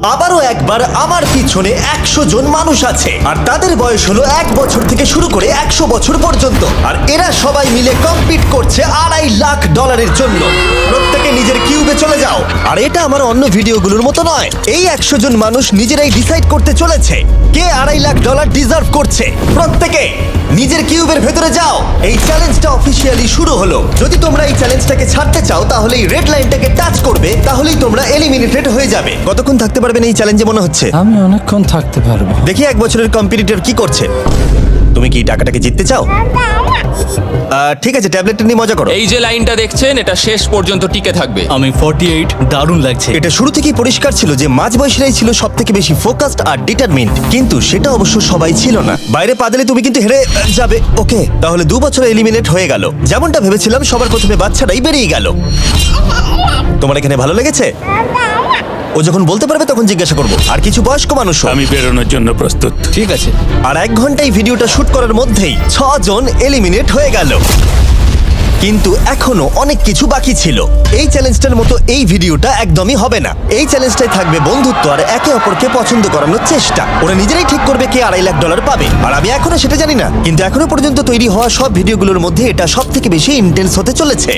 আবারও একবার আমার পিছনে 100 জন মানুষ আছে আর তাদের বয়স হলো 1 বছর থেকে শুরু করে 100 বছর পর্যন্ত। আর এরা সবাই মিলে কম্পিট করছে $2.5 লাখ জন্য। প্রত্যেকে নিজের কিউবে চলে যাও। আর এটা আমার অন্য ভিডিওগুলোর মতো নয়। এই 100 জন মানুষ নিজেরাই ডিসাইড করতে চলেছে কে $2.5 লাখ ডিজার্ভ করছে। প্রত্যেকে নিজের কিউবের ভেতরে যাও। এই চ্যালেঞ্জটা অফিসিয়ালি শুরু হলো। যদি তোমরা এই চ্যালেঞ্জটাকে ছাড়তে চাও তাহলে এই রেড লাইনটাকে টাচ করবে, তাহলেই তোমরা এলিমিনেটেড হয়ে যাবে। কতক্ষণ থাকতে পারবেন এই চ্যালেঞ্জে মনে হচ্ছে? আমি অনেকক্ষণ থাকতে পারবো। দেখি 1 বছরের কম্পিটিটর কি করছে। তুমি কি টাকাটাকে জিততে চাও? ঠিক আছে, ট্যাবলেটটা নিয়ে মজা করো। এই যে লাইনটা দেখছেন এটা শেষ পর্যন্ত টিকে থাকবে। আমি 48, দারুণ লাগছে। এটা শুরু থেকেই পরিষ্কার ছিল যে মাঝবয়সীরাই ছিল সব থেকে বেশি ফোকাসড আর ডিটারমিন্ড, কিন্তু সেটা অবশ্য সবাই ছিল না। বাইরে পা দিলে তুমি কিন্তু হেরে যাবে। ওকে, তাহলে 2 বছর এলিমিনেট হয়ে গেল। যেমনটা ভেবেছিলাম সবার প্রথমে বাচ্চাটাই বেরিয়ে গেল। তোমার এখানে ভালো লেগেছে? ও যখন বলতে পারবে তখন জিজ্ঞাসা করবো। আর কিছু বয়স্ক মানুষ। আমি বেরোনোর জন্য প্রস্তুত। ঠিক আছে। আর 1 ঘন্টায় ভিডিওটা শুট করার মধ্যেই 6 জন এলিমিনেট হয়ে গেল। কিন্তু এখনো অনেক কিছু বাকি ছিল। এই চ্যালেঞ্জটার মতো এই ভিডিওটা একদমই হবে না। এই চ্যালেঞ্জটাই থাকবে বন্ধুত্ব আর একে অপরকে পছন্দ করানোর চেষ্টা। ওরা নিজেরাই ঠিক করবে কে $2.5 লাখ পাবে। আর আমি এখনো সেটা জানি না, কিন্তু এখনো পর্যন্ত তৈরি হওয়া সব ভিডিওগুলোর মধ্যে এটা সব থেকে বেশি ইন্টেন্স হতে চলেছে।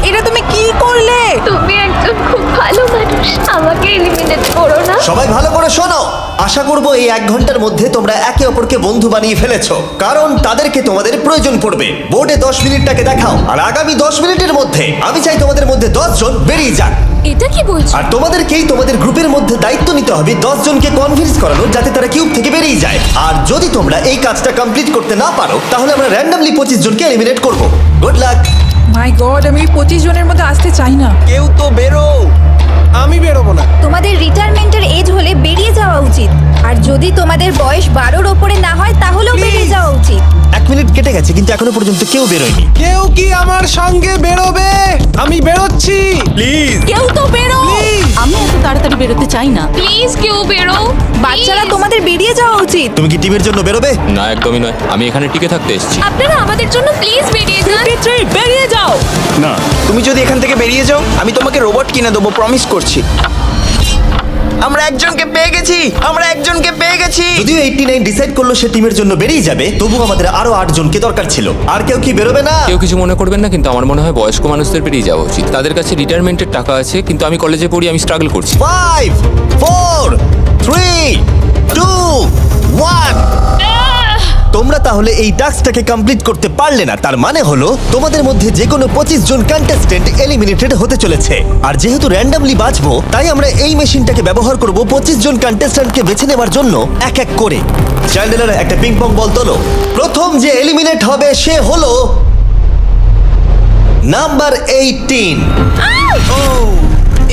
এটা তুমি কি করলে? তুমি একজন খুব ভালো মানুষ, আমাকে এলিমিনেট করো না। সবাই ভালো করে শোনো। আশা করব এই 1 ঘন্টার মধ্যে তোমরা একে অপরকে বন্ধু বানিয়ে ফেলেছো, কারণ তাদেরকে তোমাদের প্রয়োজন পড়বে। বোর্ডে 10 মিনিটটাকে দেখাও, আর আগামী 10 মিনিটের মধ্যে আমি চাই তোমাদের মধ্যে 10 জন বেরিয়ে যাক। এটা কি বলছো? আর তোমাদেরকেই তোমাদের গ্রুপের মধ্যে দায়িত্ব নিতে হবে 10 জনকে কনভিন্স করানো যাতে তারা কিউব থেকে বেরিয়ে যায়। আর যদি তোমরা এই কাজটা কমপ্লিট করতে না পারো তাহলে আমরা র্যান্ডমলি 25 জনকে এলিমিনেট করব। Good luck. মাই গড, আমি 25 জনের মধ্যে আসতে চাই না। কেউ তো বেরো। আমি বেরোবো না। তোমাদের রিটায়ারমেন্টের এজ হলে বেরিয়ে যাওয়া উচিত। আর যদি তোমাদের বয়স 12-র ওপরে না হয় তাহলেও বেরিয়ে যাওয়া উচিত। 1 মিনিট কেটে গেছে কিন্তু এখনো পর্যন্ত কেউ বেরোয়নি। কেউ কি আমার সঙ্গে বেরোবে? আমি বেরোচ্ছি। প্লিজ। কেউ তো বেরো। আমি এত তাড়াতাড়ি বেরোতে চাই না। প্লিজ কেউ বেরো। বাচ্চারা Please! তোমাদের বেরিয়ে যাওয়া উচিত। তুমি কি টিমের জন্য বেরোবে? না, একদমই নয়। আমি এখানে টিকে থাকতে এসেছি। আপনারা আমাদের জন্য প্লিজ বেরিয়ে যান। 53, বেরিয়ে যাও। না, তুমি যদি এখান থেকে বেরিয়ে যাও আমি তোমাকে রোবট কিনে দেবো, প্রমিস করছি। আমরা একজনকে পেয়ে গেছি। যদিও 89 ডিসাইড করলো সে টিমের জন্য বেরিয়ে যাবে, তবু আমাদের আরো 8 জনকে দরকার ছিল। আর কেউ কি বেরোবে না? কেউ কিছু মনে করবেন না, কিন্তু আমার মনে হয় বয়স্ক মানুষদের বেরিয়ে যাওয়া উচিত। তাদের কাছে রিটায়ারমেন্টের টাকা আছে, কিন্তু আমি কলেজে পড়ি, আমি স্ট্রাগল করছি। 5 4 3 2 1। তোমরা তাহলে এই টাস্কটাকে কমপ্লিট করতে পারলে না। তার মানে হলো তোমাদের মধ্যে যে কোনো 25 জন কন্টেস্টেন্ট এলিমিনেটেড হতে চলেছে। আর যেহেতু র্যান্ডমলি বাঁচবো, তাই আমরা এই মেশিনটাকে ব্যবহার করব 25 জন কন্টেস্টেন্টকে বেছে নেওয়ার জন্য এক এক করে। চ্যান্ডেলার, একটা পিং পং বল তোলো। প্রথম যে এলিমিনেট হবে সে হলো নাম্বার 18।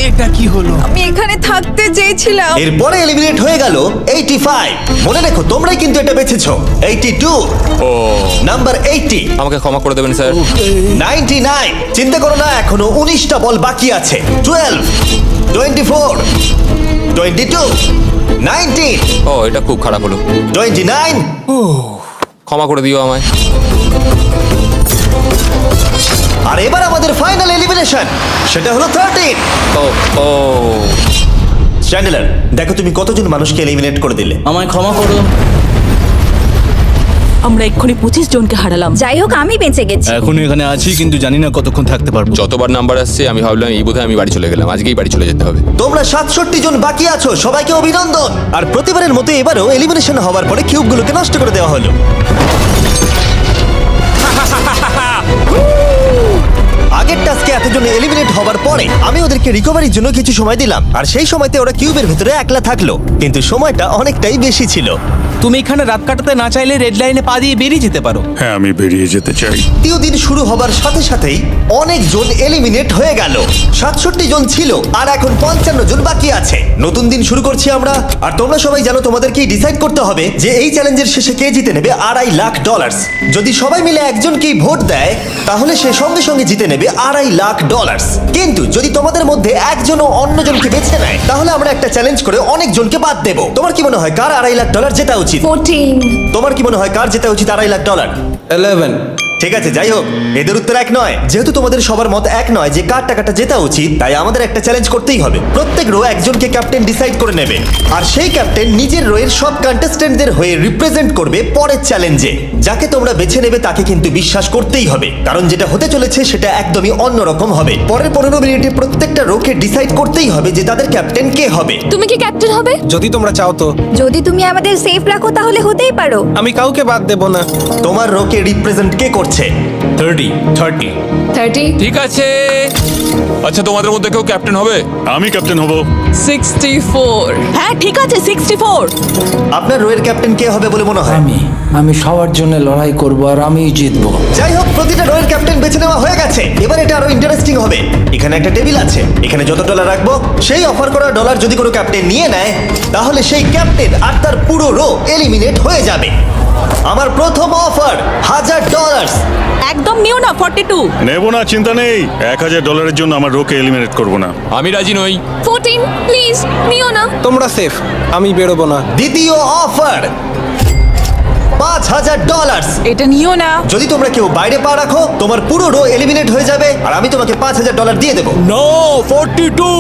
এটা কি হলো? আমি এখানে থাকতে চেয়েছিলাম। এরপরে এলিমিনেট হয়ে গেল 85। মনে রেখো তোমরাই কিন্তু এটা বেছেছো। 82, ও, নাম্বার 80, আমাকে ক্ষমা করে দেবেন স্যার। 99। চিন্তা করো না, এখনো 19টা বল বাকি আছে। 12, 24, 22, 19, ও, এটা খুব খারাপ হলো। 29। ক্ষমা করে দিও আমায়। আর এবার আমাদের ফাইনাল এলিমিনেশন, সেটা হলো 13। ও ও, চ্যান্ডেলার, দেখো তুমি কতজন মানুষকে এলিমিনেট করে দিলে। আমায় ক্ষমা করো। আমরা এক্ষুনি 25 জনকে হারালাম। যাই হোক, আমি বেঁচে গেছি। এখনো এখানে আছি, কিন্তু জানি না কতক্ষণ থাকতে পারবো। যতবার নাম্বার আসছে আমি ভাবলাম এই বোধহয় আমি বাড়ি চলে গেলাম, আজকেই বাড়ি চলে যেতে হবে। তোমরা 67 জন বাকি আছো, সবাইকে অভিনন্দন। আর প্রতিবারের মতো এবারও এলিমিনেশন হওয়ার পরে কিউবগুলোকে নষ্ট করে দেওয়া হলো। আগের টাস্কে এতজন এলিমিনেট হওয়ার পরে আমি ওদেরকে রিকভারির জন্য কিছু সময় দিলাম, আর সেই সময়তে ওরা কিউবের ভিতরে একলা থাকলো, কিন্তু সময়টা অনেকটাই বেশি ছিল। তুমি এখানে রাত কাটাতে না চাইলে রেড লাইনে পা দিয়ে বেরিয়ে যেতে পারো। হ্যাঁ, আমি বেরিয়ে যেতে চাই। দ্বিতীয় দিন শুরু হবার সাথে সাথেই অনেক জন এলিমিনেট হয়ে গেল। 67 জন ছিল আর এখন 55 জন বাকি আছে। নতুন দিন শুরু করছি আমরা। আর তোমরা সবাই জানো তোমাদেরকেই ডিসাইড করতে হবে যে এই চ্যালেঞ্জের শেষে কে জিতে নেবে $2.5 লাখ। যদি সবাই মিলে একজনকেই ভোট দেয় তাহলে সে সঙ্গে সঙ্গে জিতে নেবে $2.5 লাখ। কিন্তু যদি তোমাদের মধ্যে একজনও অন্যজনকে বেছে নেয় তাহলে আমরা একটা চ্যালেঞ্জ করে অনেক জনকে বাদ দেবো। তোমার কি মনে হয় কার $2.5 লাখ জেতা উচিত? 14। তোমার কি মনে হয় কার জেতা উচিত $2.5 লাখ? 11। ঠিক আছে, যাই হোক, এদের উত্তর এক নয়। যেহেতু তোমাদের সবার মত এক নয় যে কার টাকাটা জেতা উচিত, তাই আমাদের একটা চ্যালেঞ্জ করতেই হবে। প্রত্যেক রো একজনকে ক্যাপ্টেন ডিসাইড করে নেবে, আর সেই ক্যাপ্টেন নিজের রোয়ের সব কন্টেস্টেন্টদের হয়ে রিপ্রেজেন্ট করবে পরের চ্যালেঞ্জে। যাকে তোমরা বেছে নেবে তাকে কিন্তু বিশ্বাস করতেই হবে, কারণ যেটা হতে চলেছে সেটা একদমই অন্যরকম হবে। পরের 15 মিনিটে প্রত্যেকটা রোকে ডিসাইড করতেই হবে যে তাদের ক্যাপ্টেন কে হবে। তুমি কি ক্যাপ্টেন হবে? যদি তোমরা চাও তো। যদি তুমি আমাদের সেফ রাখো তাহলে হতেই পারো। আমি কাউকে বাদ দেব না। তোমার রোকে রিপ্রেজেন্ট কে করছে? 30 ঠিক আছে। আচ্ছা, তোমাদের মধ্যে কেউ ক্যাপ্টেন হবে? আমি ক্যাপ্টেন হব। 64 হ্যাঁ ঠিক আছে 64 আপনার রোয়ের ক্যাপ্টেন কে হবে বলে মনে হয়? আমি সবার জন্য লড়াই করব আর আমিই জিতবো। যাই হোক, প্রতিটা রোয়ের ক্যাপ্টেন বেছে নেওয়া হয়ে গেছে। এবার এটা আরো ইন্টারেস্টিং হবে। এখানে একটা টেবিল আছে, এখানে যত ডলার রাখবো সেই অফার করা ডলার যদি কোনো ক্যাপ্টেন নিয়ে নেয়, তাহলে সেই ক্যাপ্টেন আর তার পুরো রো এলিমিনেট হয়ে যাবে। আমার প্রথম অফার $1000। একদম নিও না 42 নেব না, চিন্তা নেই। $1000 জন্য আমার রোকে এলিমিনেট করব না। আমি রাজি নই। 14 প্লিজ নিও না। তোমরা সেফ, আমি বেরোবো না। দ্বিতীয় অফার $5000। এটা নিও না। যদি তোমরা কেউ বাইরে পা রাখো, তোমার পুরো রো এলিমিনেট হয়ে যাবে, আর আমি তোমাকে $5000 দিয়ে দেবো। নো 42,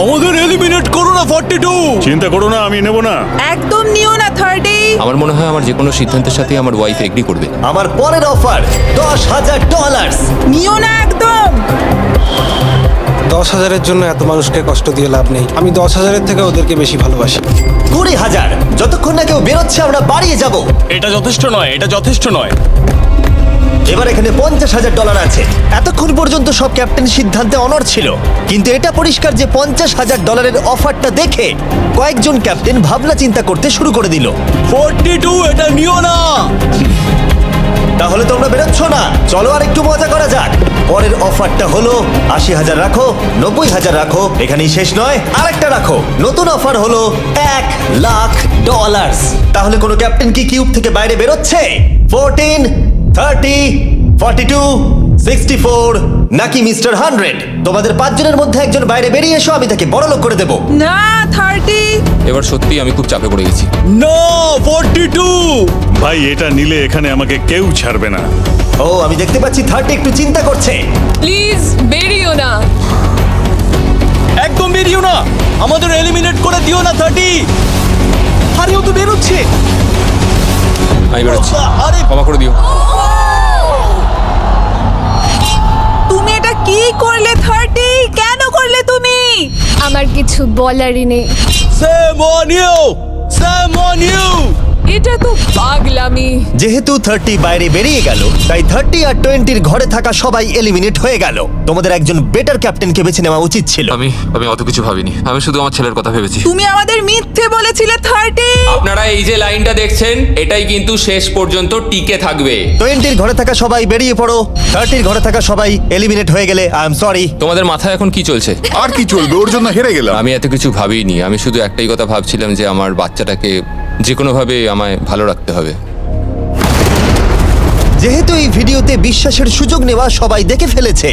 আমাদের এলিমিনেট করো না 42। চিন্তা করো না, আমি নেব না। একদম নিও না 30 আমার মনে হয় আমার যে কোনো সিদ্ধান্তের সাথে আমার ওয়াইফ এগ্রি করবে। আমার পরের অফার $10000। নিও না একদম। 10,000-এর জন্য এত মানুষকে কষ্ট দিয়ে লাভ নেই। আমি 10,000-এর থেকে ওদেরকে বেশি ভালোবাসি। 20,000। যতক্ষণ না কেউ বেরোচ্ছে আমরা বাড়িয়ে যাব। এটা যথেষ্ট নয়, এটা যথেষ্ট নয়। এবার এখানে $50,000 আছে। এতক্ষণ পর্যন্ত সব ক্যাপ্টেন সিদ্ধান্তে অনড় ছিল, কিন্তু এটা পরিষ্কার যে $50,000-এর অফারটা দেখে কয়েকজন ক্যাপ্টেন ভাবনা চিন্তা করতে শুরু করে দিল। 42, এটা নিও না। তাহলে তোমরা বেরোচ্ছ না? চলো আর একটু মজা করা যাক। পরের অফারটা হলো 80,000 রাখো, 90,000 রাখো, এখানেই শেষ নয়, আরেকটা রাখো। নতুন অফার হলো $1,00,000। তাহলে কোনো ক্যাপ্টেন কি কিউব থেকে বাইরে বেরোচ্ছে? 14, 30, 42, 64 নাকি মিস্টার 100? তোমাদের 5 জনের মধ্যে একজন বাইরে বেরিয়ে এসো, আমি তাকে বড়লোক করে দেবো। না 30 এবার সত্যি আমি খুব চাপে পড়ে গেছি। নো 42। ভাই, এটা নিলে এখানে আমাকে কেউ ছাড়বে না। ও, আমি দেখতে পাচ্ছি 30 একটু চিন্তা করছে। প্লিজ বেরিও না। একদম বেরিও না, আমাদের এলিমিনেট করে দিও না 30। আরে ও তো বেরোচ্ছে। আমি বেরোচ্ছি, আরে ক্ষমা করে দিও। তুমি এটা কি করলে 30? কেন করলে তুমি? আমার কিছু বলারই নেই। Same on you, same on you. এটা তো পাগলামি। যেহেতু 30 বাইরে বেরিয়ে গেল, তাই 30 আর 20-র ঘরে থাকা সবাই এলিমিনেট হয়ে গেল। তোমাদের একজন বেটার ক্যাপ্টেনকে বেছে নেওয়া উচিত ছিল। আমি অত কিছু ভাবিনি, আমি শুধু আমার ছেলের কথা ভেবেছি। তুমি আমাদের মিথ্যে বলেছিলে 30। আপনারা এই যে লাইনটা দেখছেন, এটাই কিন্তু শেষ পর্যন্ত টিকে থাকবে। 20-র ঘরে থাকা সবাই বেরিয়ে পড়ো, 30-র ঘরে থাকা সবাই এলিমিনেট হয়ে গেলে আই এম সরি। তোমাদের মাথায় এখন কি চলছে? আর কি চলবে, ওর জন্য হেরে গেলাম। আমি এত কিছু ভাবিনি, আমি শুধু একটাই কথা ভাবছিলাম যে আমার বাচ্চাটাকে যে কোনোভাবে আমায় ভালো রাখতে হবে। যেহেতু এই ভিডিওতে বিশ্বাসের সুযোগ নেওয়া সবাই দেখে ফেলেছে,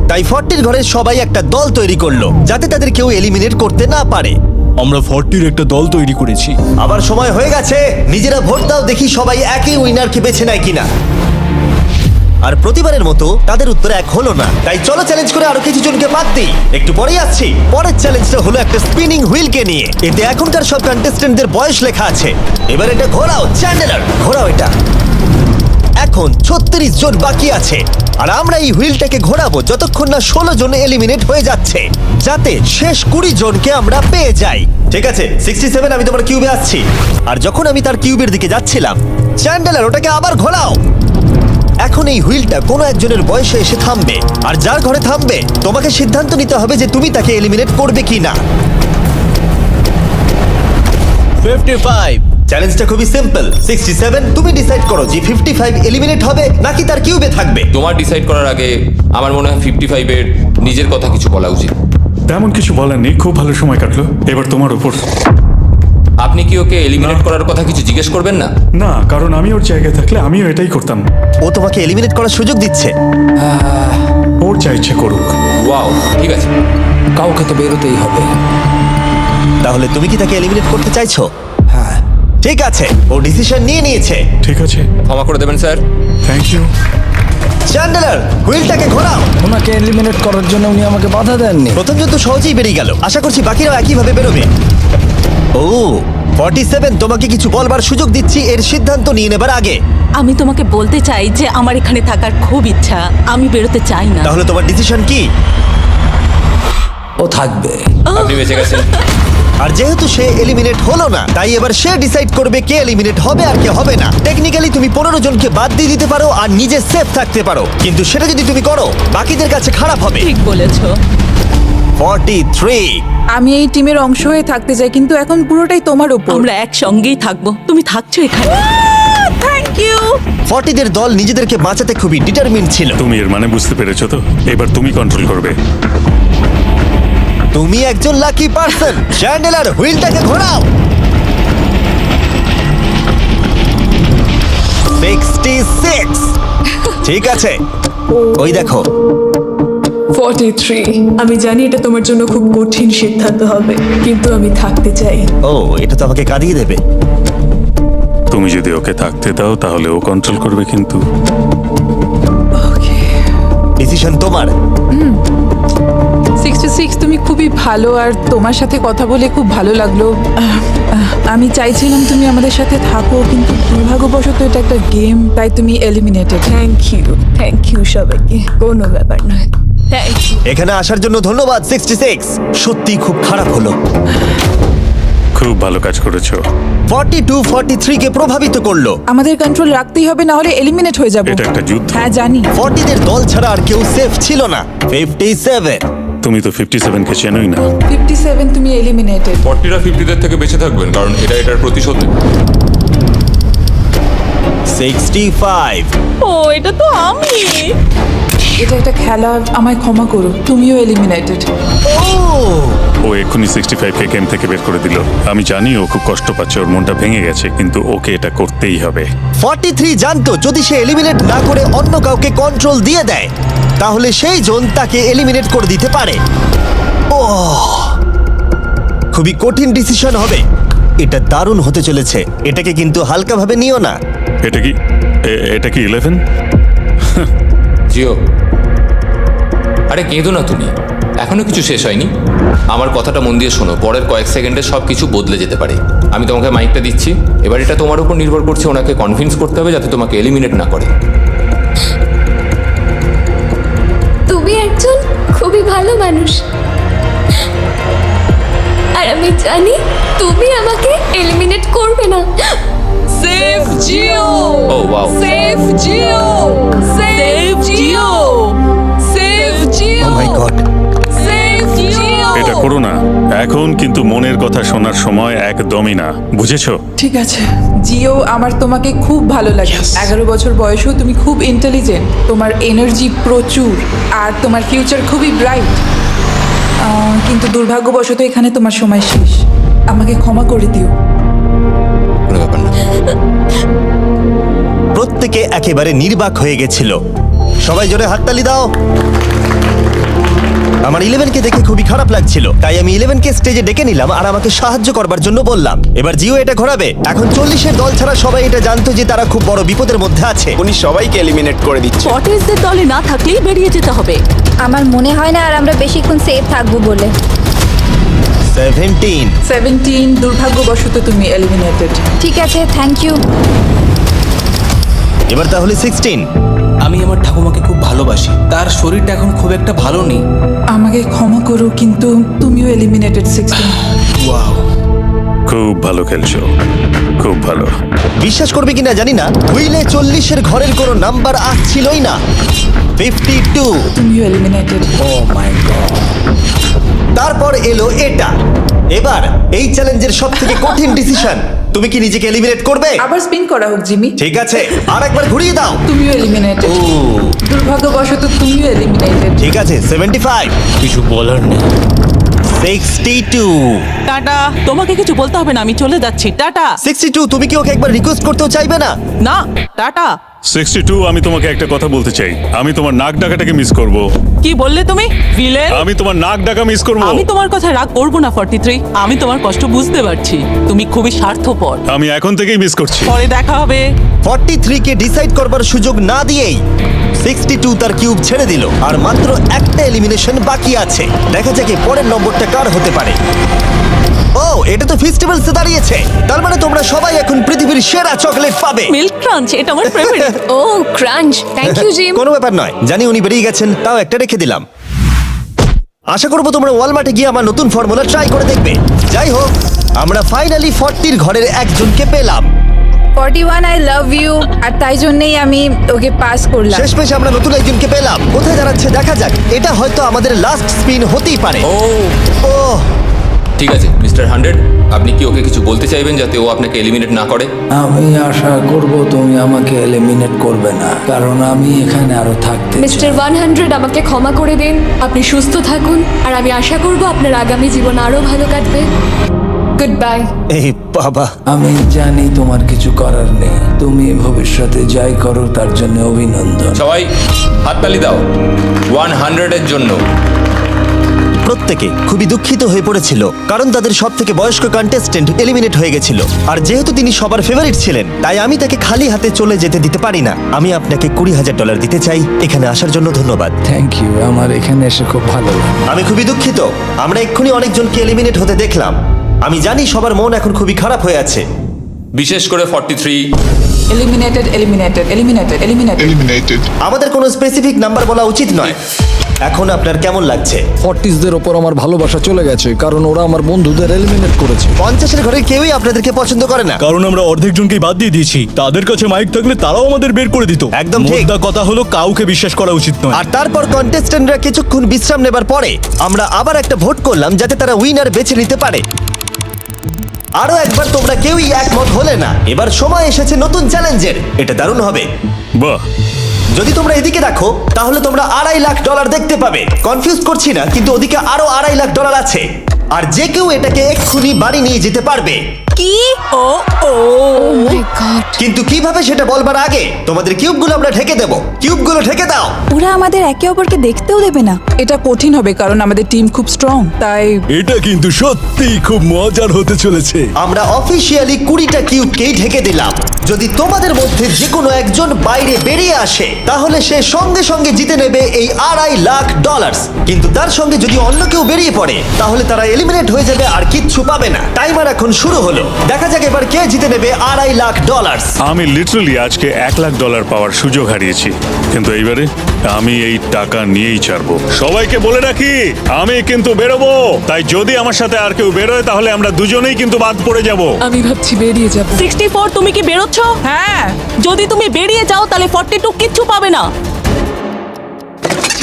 তাই 40-র ঘরের সবাই একটা দল তৈরি করলো যাতে তাদের কেউ এলিমিনেট করতে না পারে। আমরা 40-র একটা দল তৈরি করেছি। আবার সময় হয়ে গেছে, নিজেরা ভোট দাও, দেখি সবাই একই উইনারকে বেছে নেয় কিনা। আর প্রতিবারের মতো তাদের উত্তর এক হলো না, তাই চলো চ্যালেঞ্জ করে আরো কিছু জনকে বাদ দিই। একটু পরেই আসছি। পরের চ্যালেঞ্জটা হলো একটা স্পিনিং হুইলকে নিয়ে। এতে এখনকার সব কন্টেস্টেন্টদের বয়স লেখা আছে। এবার এটা ঘোরাও, চ্যান্ডেলার ঘোরাও এটা। এখন 36 জন বাকি আছে, আর আমরা এই হুইলটাকে ঘোরাবো যতক্ষণ না 16 জন এলিমিনেট হয়ে যাচ্ছে, যাতে শেষ 20 জনকে আমরা পেয়ে যাই। ঠিক আছে 67, আমি তোমার কিউবে আসছি। আর যখন আমি তার কিউবের দিকে যাচ্ছিলাম, চ্যান্ডেলার ওটাকে আবার ঘোরাও। এখন এই হুইলটা কোনো একজনের বয়সে এসে থামবে, আর যার ঘরে থামবে তোমাকে সিদ্ধান্ত নিতে হবে যে তুমি তাকে এলিমিনেট করবে কি না। 55। চ্যালেঞ্জটা খুবই সিম্পল। 67, তুমি ডিসাইড করো যে 55 এলিমিনেট হবে নাকি তার কিউবে থাকবে। তোমার ডিসাইড করার আগে আমার মনে হয় 55-এর নিজের কথা কিছু বলা উচিত। তেমন কিছু বলার নেই, খুব ভালো সময় কাটলো। এবার তোমার উপর। আপনি কি ওকে এলিমিনেট করার কথা কিছু জিজ্ঞেস করবেন না? না, কারণ আমি ওর জায়গায় থাকলে আমিও এটাই করতাম। ও তোমাকে এলিমিনেট করার সুযোগ দিচ্ছে। ওর যা ইচ্ছে করুক। ওয়াও, ঠিক আছে। কাউকে তো বেরোতেই হবে। তাহলে তুমি কি তাকে এলিমিনেট করতে চাইছো? হ্যাঁ। ঠিক আছে, ও ডিসিশন নিয়ে নিয়েছে। ঠিক আছে, ক্ষমা করে দেবেন স্যার। Thank you. চ্যান্ডেলার হুইলটাকে ঘোরাও। ওনাকে এলিমিনেট করার জন্য উনি আমাকে বাধা দেননি। প্রথম জন তো সহজেই বেরিয়ে গেল, আশা করছি বাকিরাও একইভাবে বেরোবে। ও 47, তোমাকে কিছু বলবার সুযোগ দিচ্ছি এর সিদ্ধান্ত নিয়ে নেবার আগে। আমি তোমাকে বলতে চাই যে আমার এখানে থাকার খুব ইচ্ছা, আমি বেরোতে চাই না। তাহলে তোমার ডিসিশন কি? ও থাকবে। আপনি বেঁচে গেছেন। আর যেহেতু সে এলিমিনেট হলো না, তাই এবার সে ডিসাইড করবে কে এলিমিনেট হবে আর কে হবে না। টেকনিক্যালি তুমি 15 জনকে বাদ দিয়ে দিতে পারো আর নিজে সেফ থাকতে পারো, কিন্তু সেটা যদি তুমি করো বাকিদের কাছে খারাপ হবে। ঠিক বলেছো। 43। আমি এই টিমের অংশ হয়ে থাকতে চাই, কিন্তু এখন পুরোটাই তোমার উপর। আমরা একসঙ্গেই থাকবো, তুমি থাকছো এখানে। Thank you. 40 দের দল নিজেদেরকে বাঁচাতে খুবই ডিটারমিন ছিল। তুমি এর মানে বুঝতে পেরেছো তো? এবার তুমি কন্ট্রোল করবে। তুমি একজন লাকি পার্সন। চ্যান্ডেলার হুইলটাকে ঘোরাও। 66। ঠিক আছে, ওই দেখো। 43। আমি জানি এটা তোমার জন্য খুব কঠিন সিদ্ধান্ত হবে, কিন্তু আমি থাকতে চাই। ও, এটা তো আমাকে কাঁদিয়ে দেবে। তুমি যদি ওকে থাকতে দাও তাহলে ও কন্ট্রোল করবে, কিন্তু ডিসিশন তোমার। 66, তুমি খুবই ভালো আর তোমার সাথে কথা বলে খুব ভালো লাগলো। আমি চাইছিলাম তুমি আমাদের সাথে থাকো, কিন্তু দুর্ভাগ্যবশত এটা একটা গেম, তাই তুমি এলিমিনেটেড। থ্যাংক ইউ সবাইকে, কোনো ব্যাপার নয়। Thank you. এখানে আসার জন্য ধন্যবাদ 66। সত্যি খুব খারাপ হলো। খুব ভালো কাজ করেছো। 42 43 কে প্রভাবিত করলো। আমাদের কন্ট্রোল রাখতেই হবে, না হলে এলিমিনেট হয়ে যাব। এটা একটা যুদ্ধ। হ্যাঁ জানি। 40 দের দল ছাড়া আর কেউ সেফ ছিল না। 57। তুমি তো 57 কে চেনোই না। 57, তুমি এলিমিনেটেড। 40রা 50দের থেকে বেঁচে থাকবেন, কারণ এটা এটার প্রতিশোধ নেবে। 65। ও, এটা তো আমি। এটা একটা খেলা, আমায় ক্ষমা করো, তুমিও এলিমিনেটেড। ও এক্ষুনি 65 কে গেম থেকে বের করে দিল। আমি জানি ও খুব কষ্ট পাচ্ছে, ওর মনটা ভেঙে গেছে, কিন্তু ওকে এটা করতেই হবে। 43 জানতো যদি সে এলিমিনেট না করে অন্য কাউকে কন্ট্রোল দিয়ে দেয়, তাহলে সেই জন তাকে এলিমিনেট করে দিতে পারে। ও, খুবই কঠিন ডিসিশন হবে। এটা দারুণ হতে চলেছে। এটাকে কিন্তু হালকাভাবে নিও না। এটা কি 11? জিও, আরে কেঁদো না তুমি, এখনো কিছু শেষ হয়নি। আমার কথাটা মন দিয়ে শোনো, পরের কয়েক সেকেন্ডে সব কিছু বদলে যেতে পারে। আমি তোমাকে মাইকটা দিচ্ছি, এবার এটা তোমার উপর নির্ভর করছে। ওনাকে কনভিন্স করতে হবে যাতে তোমাকে এলিমিনেট না করে। তুমি একজন খুবই ভালো মানুষ, আর আমি জানি তুমি আমাকে এলিমিনেট করবে না। Save Jio. Oh wow, save Jio. Save Jio. Save Jio. Oh my God. Save Jio. এটা করো না এখন, কিন্তু মনের কথা শোনার সময় একদমই না, বুঝেছো? ঠিক আছে জিও, আমার তোমাকে খুব ভালো লাগে। 11 বছর বয়সেও তুমি খুব ইন্টেলিজেন্ট, তোমার এনার্জি প্রচুর, আর তোমার ফিউচার খুবই ব্রাইট। কিন্তু দুর্ভাগ্যবশত এখানে তোমার সময় শেষ। আমাকে ক্ষমা করে দিও। কোনো ব্যাপার না। প্রত্যেকে একেবারে নির্বাক হয়ে গেছিল। সবাই জোরে হাততালি দাও। আমার 11 কে দেখে খুবই খারাপ লাগছিল, তাই আমি 11 কে স্টেজে ডেকে নিলাম আর আমাকে সাহায্য করবার জন্য বললাম। এবার জিও এটা ঘোরাবে। এখন 40 এর দল ছাড়া সবাই এটা জানতো যে তারা খুব বড় বিপদের মধ্যে আছে। উনি সবাইকে এলিমিনেট করে দিচ্ছে। ফর্টিজদের দলে না থাকলেই বেরিয়ে যেতে হবে। আমার মনে হয় না আর আমরা বেশিক্ষণ সেফ থাকবো বলে। 17। দুর্ভাগ্যবশত তুমি এলিমিনেটেড। ঠিক আছে, থ্যাংক ইউ। এবার তাহলে 16। আমি আমার ঠাকুমাকে খুব ভালোবাসি, তার শরীরটা এখন খুব একটা ভালো নেই। আমাকে ক্ষমা করো, কিন্তু তুমিও এলিমিনেটেড 16। ওয়াও, খুব ভালো খেলছো, খুব ভালো। বিশ্বাস করবে কিনা জানি না, হুইলে 40 এর ঘরের কোনো নাম্বার আসছিলই না। 52। তুমিও এলিমিনেটেড। O my god. তারপর এলো এটা। এবার এই চ্যালেঞ্জের সবথেকে কঠিন ডিসিশন, তুমি কি নিজেকে এলিমিনেট করবে? আবার স্পিন করা হোক জিমি। ঠিক আছে, আর একবার ঘুরিয়ে দাও। তুমিও এলিমিনেটেড। ও দুর্ভাগ্যবশত তুমিও এলিমিনেটেড। ঠিক আছে, 75। কিছু বলার নেই। 62। টাটা, তোমাকে কিছু বলতে হবে না, আমি চলে যাচ্ছি। টাটা। 62, তুমি কি ওকে একবার রিকোয়েস্ট করতেও চাইবে না? না, টাটা। 62 আমি তোমাকে একটা কথা বলতে চাই, আমি তোমার নাক ডাকাটাকে মিস করব। কি বললে তুমি ভিলেন? আমি তোমার নাক ডাকা মিস করব। আমি তোমার কথা রাগ করবো না 43। আমি তোমার কষ্ট বুঝতে পারছি, তুমি খুবই স্বার্থপর। আমি এখন থেকেই মিস করছি। পরে দেখা হবে। 43 কে ডিসাইড করবার সুযোগ না দিয়েই 62 তার কিউব ছেড়ে দিল, আর মাত্র একটা এলিমিনেশন বাকি আছে। দেখা যাক এর পরের নম্বরটা কার হতে পারে। ও, এটা তো ফেস্টিভ্যালসে দাঁড়িয়েছে, তার মানে তোমরা সবাই এখন পৃথিবীর সেরা চকলেট পাবে। মিল্ক ক্রাঞ্চ, এটা আমার ফেভারিট। ও ক্রাঞ্চ, থ্যাংক ইউ জিম। কোনো ব্যাপার নয়, জানি উনি বেরিয়ে গেছেন, তাও একটা রেখে দিলাম। আশা করবো তোমরা ওয়ালমার্টে গিয়ে আমার নতুন ফর্মুলা ট্রাই করে দেখবে। যাই হোক, আমরা ফাইনালি 40 ঘরের একজনকে পেলাম। 41 আই লাভ ইউ, আর তাই জন্যই আমি ওকে পাস করলাম। শেষমেশ আমরা নতুন একজনকে পেলাম। কোথায় দাঁড়াচ্ছে দেখা যাক। এটা হয়তো আমাদের লাস্ট স্পিন হতেই পারে। ও ঠিক আছে মিস্টার 100, আপনি কি ওকে কিছু বলতে চাইবেন যাতে ও আপনাকে এলিমিনেট না করে? আমি আশা করব তুমি আমাকে এলিমিনেট করবে না, কারণ আমি এখানে আরো থাকতে চাই। মিস্টার 100 আমাকে ক্ষমা করে দিন। আপনি সুস্থ থাকুন, আর আমি আশা করব আপনার আগামী জীবন আরো ভালো কাটবে। Good bye. এই বাবা, আমি জানি তোমার কিছু করার নেই, তুমি ভবিষ্যতে যাই করো তার জন্য অভিনন্দন। সবাই হাততালি দাও 100 এর জন্য। প্রত্যেকে খুবই দুঃখিত হয়ে পড়েছিল, কারণ তাদের সব থেকে বয়স্ক কন্টেস্টেন্ট এলিমিনেট হয়ে গেছিল। আর যেহেতু তিনি সবার ফেভারিট ছিলেন, তাই আমি তাকে খালি হাতে চলে যেতে দিতে পারি না। আমি আপনাকে $20,000 দিতে চাই। এখানে আসার জন্য ধন্যবাদ। থ্যাংক ইউ, আমার এখানে এসে খুব ভালো লাগে। আমি খুবই দুঃখিত, আমরা এক্ষুনি অনেকজনকে এলিমিনেট হতে দেখলাম। আমি জানি সবার মন এখন খুবই খারাপ হয়ে আছে। বিশেষ করে 43। Eliminated, eliminated, eliminated, eliminated. আমাদের কোনো স্পেসিফিক নাম্বার বলা উচিত নয়। এখন আপনার কেমন লাগছে? 40দের ওপর আমার ভালোবাসা চলে গেছে, কারণ ওরা আমার বন্ধুদের এলিমিনেট করেছে। 50-এর ঘরের কেউই আপনাদেরকে পছন্দ করে না। কারণ আমরা অর্ধেক জনকেই বাদ দিয়ে দিয়েছি। তাদের কাছে মাইক থাকলে তারাও আমাদের বের করে দিত। একদম ঠিক। মোদ্দা কথা হলো কাউকে বিশ্বাস করা উচিত নয়। আর তারপর কন্টেস্ট্যান্টরা কিছুক্ষণ বিশ্রাম নেবার পরে আমরা আবার একটা ভোট করলাম যাতে তারা উইনার বেছে নিতে পারে। আরো একবার তোমরা কেউই একমত হলে না। এবার সময় এসেছে নতুন চ্যালেঞ্জের। এটা দারুণ হবে। বাহ, যদি তোমরা এদিকে দেখো তাহলে তোমরা $2.5 লাখ দেখতে পাবে। কনফিউজ করছি না, কিন্তু ওদিকে আরো $2.5 লাখ আছে। আর যে কেউ এটাকে এক্ষুনি বাড়ি নিয়ে যেতে পারবে। কি? ও ও মাই গড। কিন্তু কিভাবে সেটা বলবার আগে তোমাদের কিউবগুলো আমরা ঢেকে দেবো। কিউবগুলো ঢেকে দাও। ওরা আমাদের একে অপরকে দেখতেও দেবে না। এটা কঠিন হবে, কারণ আমাদের টিম খুব স্ট্রং, তাই এটা কিন্তু সত্যিই খুব মজার হতে চলেছে। আমরা অফিসিয়ালি 20টা কিউবকেই ঢেকে দিলাম। যদি তোমাদের মধ্যে যে কোনো একজন বাইরে বেরিয়ে আসে, তাহলে সে সঙ্গে সঙ্গে জিতে নেবে এই $2.5 লাখ। কিন্তু তার সঙ্গে যদি অন্য কেউ বেরিয়ে পড়ে, তাহলে তারা এলিমিনেট হয়ে যাবে আর কিচ্ছু পাবে না। টাইমার এখন শুরু হলো। দেখা যাক এবার কে জিতে নেবে $2.5 লাখ। আমি লিটারালি আজকে $1 লাখ পাওয়ার সুযোগ হারিয়েছি, কিন্তু এইবারে আমি এই টাকা নিয়েই ছাড়বো। সবাইকে বলে রাখি, আমি কিন্তু বেরোবো। তাই যদি আমার সাথে আর কেউ বেরোয়, তাহলে আমরা দুজনেই কিন্তু বাদ পড়ে যাব। আমি ভাবছি বেরিয়ে যাব। 64, তুমি কি বেরোচ্ছ? হ্যাঁ, যদি তুমি বেরিয়ে যাও তাহলে 42 কিচ্ছু পাবে না।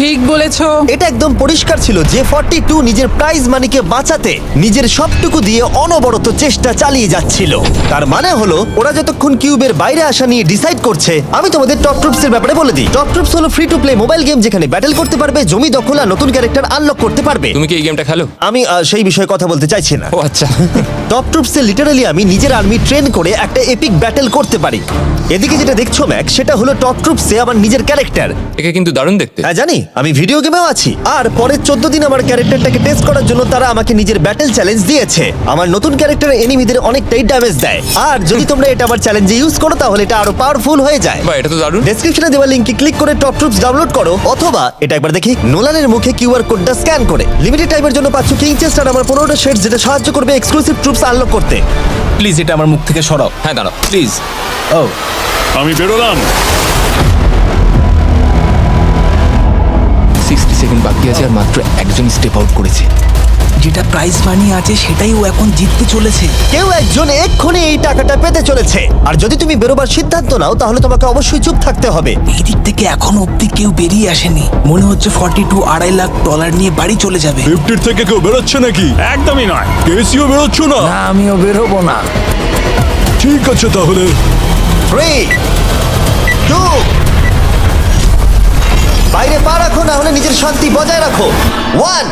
ঠিক বলেছো। এটা একদম পরিষ্কার ছিল যে 42 নিজের প্রাইজ মানিকে বাঁচাতে নিজের সবটুকু দিয়ে অনবরত চেষ্টা চালিয়ে যাচ্ছিল। তার মানে হলো ওরা যতক্ষণ কিউবের বাইরে আসা নিয়ে ডিসাইড করছে। আমি তোমাদের টপ ট্রুপসের ব্যাপারে বলে দিই। টপ ট্রুপস হলো free to play mobile game, যেখানে ব্যাটেল করতে পারবে, জমি দখল আর নতুন ক্যারেক্টার আনলক করতে পারবে। তুমি কি এই গেমটা খেলো? আমি সেই বিষয়ে কথা বলতে চাইছি না। ও আচ্ছা। টপ ট্রুপসে লিটারালি আমি নিজের আর্মি ট্রেন করে একটা এপিক ব্যাটেল করতে পারি। এদিকে যেটা দেখছো ম্যাক, সেটা হলো টপ ট্রুপসে আমার নিজের ক্যারেক্টার। একে কিন্তু দারুণ দেখতে। হ্যাঁ জানি, আমি ভিডিও গেমেও আছি। আর পরের 14 দিন আমার ক্যারেক্টারটাকে টেস্ট করার জন্য তারা আমাকে নিজের ব্যাটেল চ্যালেঞ্জ দিয়েছে। আমার নতুন ক্যারেক্টার এনিমিদের অনেকটাই ড্যামেজ দেয়। আর যদি তোমরা এটা আমার চ্যালেঞ্জে ইউজ করো, তাহলে এটা আরো পাওয়ারফুল হয়ে যায়। বা এটা তো দারুণ। ডেসক্রিপশনে দেওয়া লিংকে ক্লিক করে টপ ট্রুপস ডাউনলোড করো, অথবা এটা একবার দেখি নোলানের মুখে কিউআর কোডটা স্ক্যান করে। লিমিটেড টাইমের জন্য পাচ্ছ কিং চেস্ট আর আমার 15টা শেডস, যেটা সাহায্য করবে এক্সক্লুসিভ ট্রুপস আনলক করতে। প্লিজ এটা আমার মুখ থেকে সরাও। হ্যাঁ দাঁড়াও। প্লিজ। ও আমি বেরোলাম। 60 সেকেন্ড বাকি আছে আর মাত্র একজন স্টেপ আউট করেছে। যেটা প্রাইজ মানি আছে সেটাই ও এখন জিততে চলেছে। কেউ একজন এক্ষুনি এই টাকাটা পেতে চলেছে। আর যদি তুমি বেরোবার সিদ্ধান্ত নাও, তাহলে তোমাকে অবশ্যই চুপ থাকতে হবে। এই দিক থেকে এখনো অব্দি কেউ বেরিয়ে আসেনি। মনে হচ্ছে 42 $2.5 লাখ নিয়ে বাড়ি চলে যাবে। 50 থেকে কেউ বেরোচ্ছে নাকি? একদমই নয়। কেসিও বেরোচ্ছ না? না, আমিও বেরোবো না। ঠিক আছে তাহলে। 3, 2, বাইরে পা রাখো, না হলে নিজের শান্তি বজায় রাখো। 1,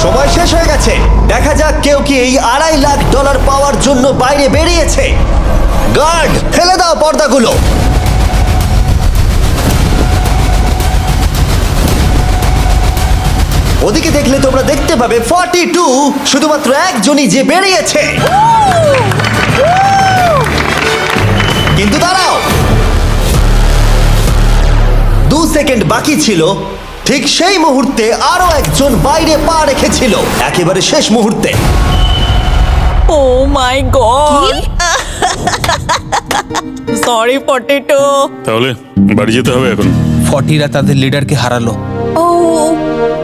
সময় শেষ হয়ে গেছে। দেখা যাক কেউ কি এই $2.5 লাখ পাওয়ার জন্য বাইরে বেরিয়েছে। গার্ড, ফেলে দাও পর্দাগুলো। ওদিকে দেখলে তোমরা দেখতে পাবে 42, শুধুমাত্র একজনই যে বেরিয়েছে। কিন্তু দাঁড়াও, 2 সেকেন্ড বাকি ছিল। ঠিক সেই মুহূর্তে আরো একজন বাইরে পা রেখেছিল, একেবারে শেষ মুহূর্তে। ও মাই গড সরি পটেটো। তাহলে বাড়ি যেতে হবে এখন। 40রা তাদের লিডারকে হারালো। ও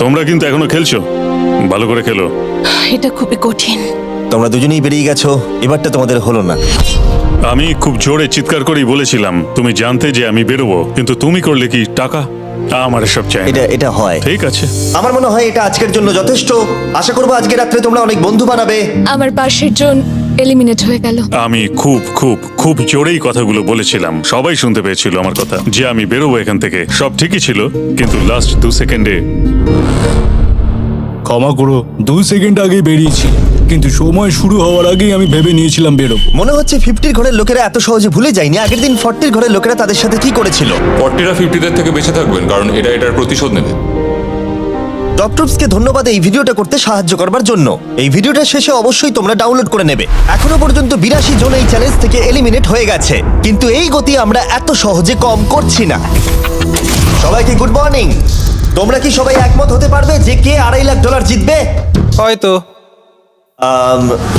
তোমরা কিন্তু এখনো খেলছো, ভালো করে খেলো। এটা খুবই কঠিন। তোমরা দুজনেই বেরিয়ে গেছো, এবারটা তোমাদের হলো না। আমি খুব জোরে চিৎকার করেই বলেছিলাম তুমি জানতে যে আমি বেরোবো, কিন্তু তুমি করলে কি টাকা? আমার সব চাই না। এটা হয়। ঠিক আছে, আমার মনে হয় এটা আজকের জন্য যথেষ্ট। আশা করবো আজকে রাত্রে তোমরা অনেক বন্ধু বানাবে। আমার পাশের জন এলিমিনেট হয়ে গেল। আমি খুব খুব খুব জোরেই কথাগুলো বলেছিলাম, সবাই শুনতে পেয়েছিল আমার কথা, যে আমি বেরোবো এখান থেকে। সব ঠিকই ছিল, কিন্তু লাস্ট 2 সেকেন্ডে। ক্ষমা করো, 2 সেকেন্ড আগেই বেরিয়েছি, কিন্তু সময় শুরু হওয়ার আগেই আমি ভেবে নিয়েছিলাম বেরোবো। মনে হচ্ছে 50-র ঘরের লোকেরা এত সহজে ভুলে যায়নি আগের দিন 40-র ঘরের লোকেরা তাদের সাথে কি করেছিল। 40রা 50দের থেকে বেঁচে থাকবেন, কারণ এটা এটার প্রতিশোধ নেবে। টপ ট্রুপসকে ধন্যবাদ এই ভিডিওটা করতে সাহায্য করবার জন্য। এই ভিডিওটা শেষে অবশ্যই তোমরা ডাউনলোড করে নেবে। এখনো পর্যন্ত 82 জন এই চ্যালেঞ্জ থেকে এলিমিনেট হয়ে গেছে, কিন্তু এই গতি আমরা এত সহজে কম করছি না। সবাইকে গুড মর্নিং। তোমরা কি সবাই একমত হতে পারবে যে কে $2.5 লাখ জিতবে? হয়তো।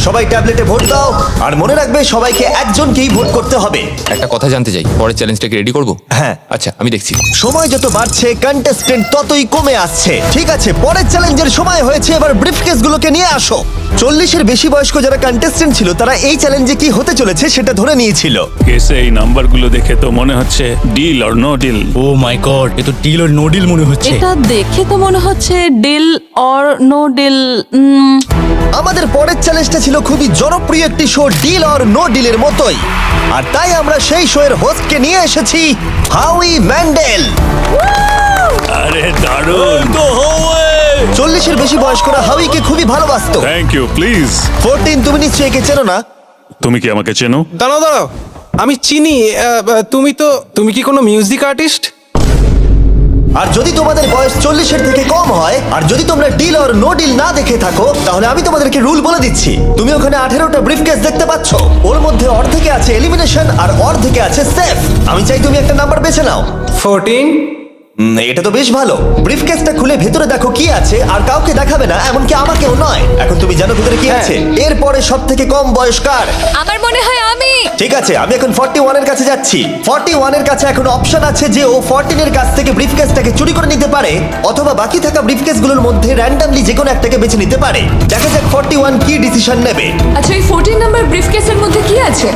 সবাই ট্যাবলেটে ভোট দাও, আর মনে রাখবে সবাইকে একজনকেই ভোট করতে হবে। একটা কথা জানতে চাই, পরের চ্যালেঞ্জটাকে রেডি করবো? হ্যাঁ। আচ্ছা, আমি দেখছি। সময় যত বাড়ছে কন্টেস্টেন্ট ততই কমে আসছে। ঠিক আছে, পরের চ্যালেঞ্জের সময় হয়েছে, এবার ব্রিফকেসগুলোকে নিয়ে আসো। 40-এর বেশি বয়স্ক যারা কন্টেস্টেন্ট ছিল তারা এই চ্যালেঞ্জে কি হতে চলেছে সেটা ধরে নিয়েছিল। কেসে এই নাম্বারগুলো দেখে তো মনে হচ্ছে deal or no deal. Oh my God, এ তো ডিল আর নো ডিল মনে হচ্ছে। এটা দেখে তো মনে হচ্ছে ডিল অর নো ডিল। আমাদের পরের চ্যালেঞ্জটা ছিল খুবই জনপ্রিয় একটি শো, ডিল অর নো ডিলের মতোই। আর তাই আমরা সেই শো এর হোস্টকে নিয়ে এসেছি, হাউই ম্যান্ডেল। আরে দারুণ। 40-এর বেশি বয়স্করা হাউইকে খুবই ভালোবাসতো। Thank you, please. 14, তুমি নিশ্চয়ই একে চেনো না? তুমি কি আমাকে চেনো? দাঁড়াও, আমি চিনি। তুমি কি কোনো মিউজিক আর্টিস্ট? আর যদি তোমাদের বয়স 40-এর থেকে কম হয়, আর যদি তোমরা ডিল অর নো ডিল না দেখে থাকো, তাহলে আমি তোমাদেরকে রুল বলে দিচ্ছি। তুমি ওখানে 18টা ব্রিফকেস দেখতে পাচ্ছ, ওর মধ্যে অর্ধেকে আছে এলিমিনেশন আর অর্ধেকে আছে সেফ। আমি চাই তুমি একটা নাম্বার বেছে নাও। 14। এটা তো বেশ ভালো। ব্রিফকেসটা খুলে ভেতরে দেখো কি আছে, আর কাউকে দেখাবে না, এমনকি আমাকেও নয়। এখন তুমি জানো ভেতরে কি আছে। এরপরে সব থেকে কম বয়স কার? আমার মনে হয় আমি। ঠিক আছে, আমি এখন 41-এর কাছে যাচ্ছি। 41-এর কাছে এখন অপশন আছে যে ও 14-এর কাছ থেকে ব্রিফকেসটাকে চুরি করে নিতে পারে, অথবা বাকি থাকা ব্রিফকেসগুলোর মধ্যে র্যান্ডমলি যে কোনো একটাকে বেছে নিতে পারে। দেখা যাক 41 কি ডিসিশন নেবে। আচ্ছা, এই 14 নাম্বার ব্রিফকেসের মধ্যে কি আছে?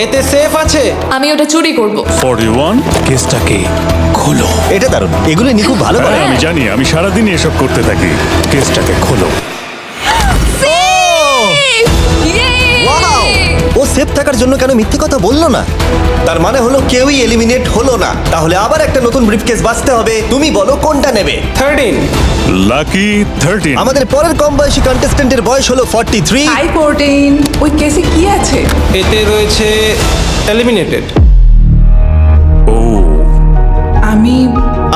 এতে সেফ আছে। আমি ওটা চুরি করব। 41 কেসটাকে খোলো। এটা দারুণ, এগুলো নি খুব ভালো করে। হ্যাঁ, আমি জানি, আমি সারাদিনই এসব করতে থাকি। কেসটাকে খোলো। Wow! ও সেফ থাকার জন্য কেন মিথ্যে কথা বললো না? তার মানে হলো কেউই এলিমিনেট হলো না। তাহলে আবার একটা নতুন ব্রিফকেস বাঁচতে হবে। তুমি বলো কোনটা নেবে? 13। লাকি 13। আমাদের পরের কম বয়সী কন্টেস্ট্যান্টের বয়স হলো 43। হাই 14, ওই কেসে কি আছে? এতে রয়েছে এলিমিনেটেড। ও,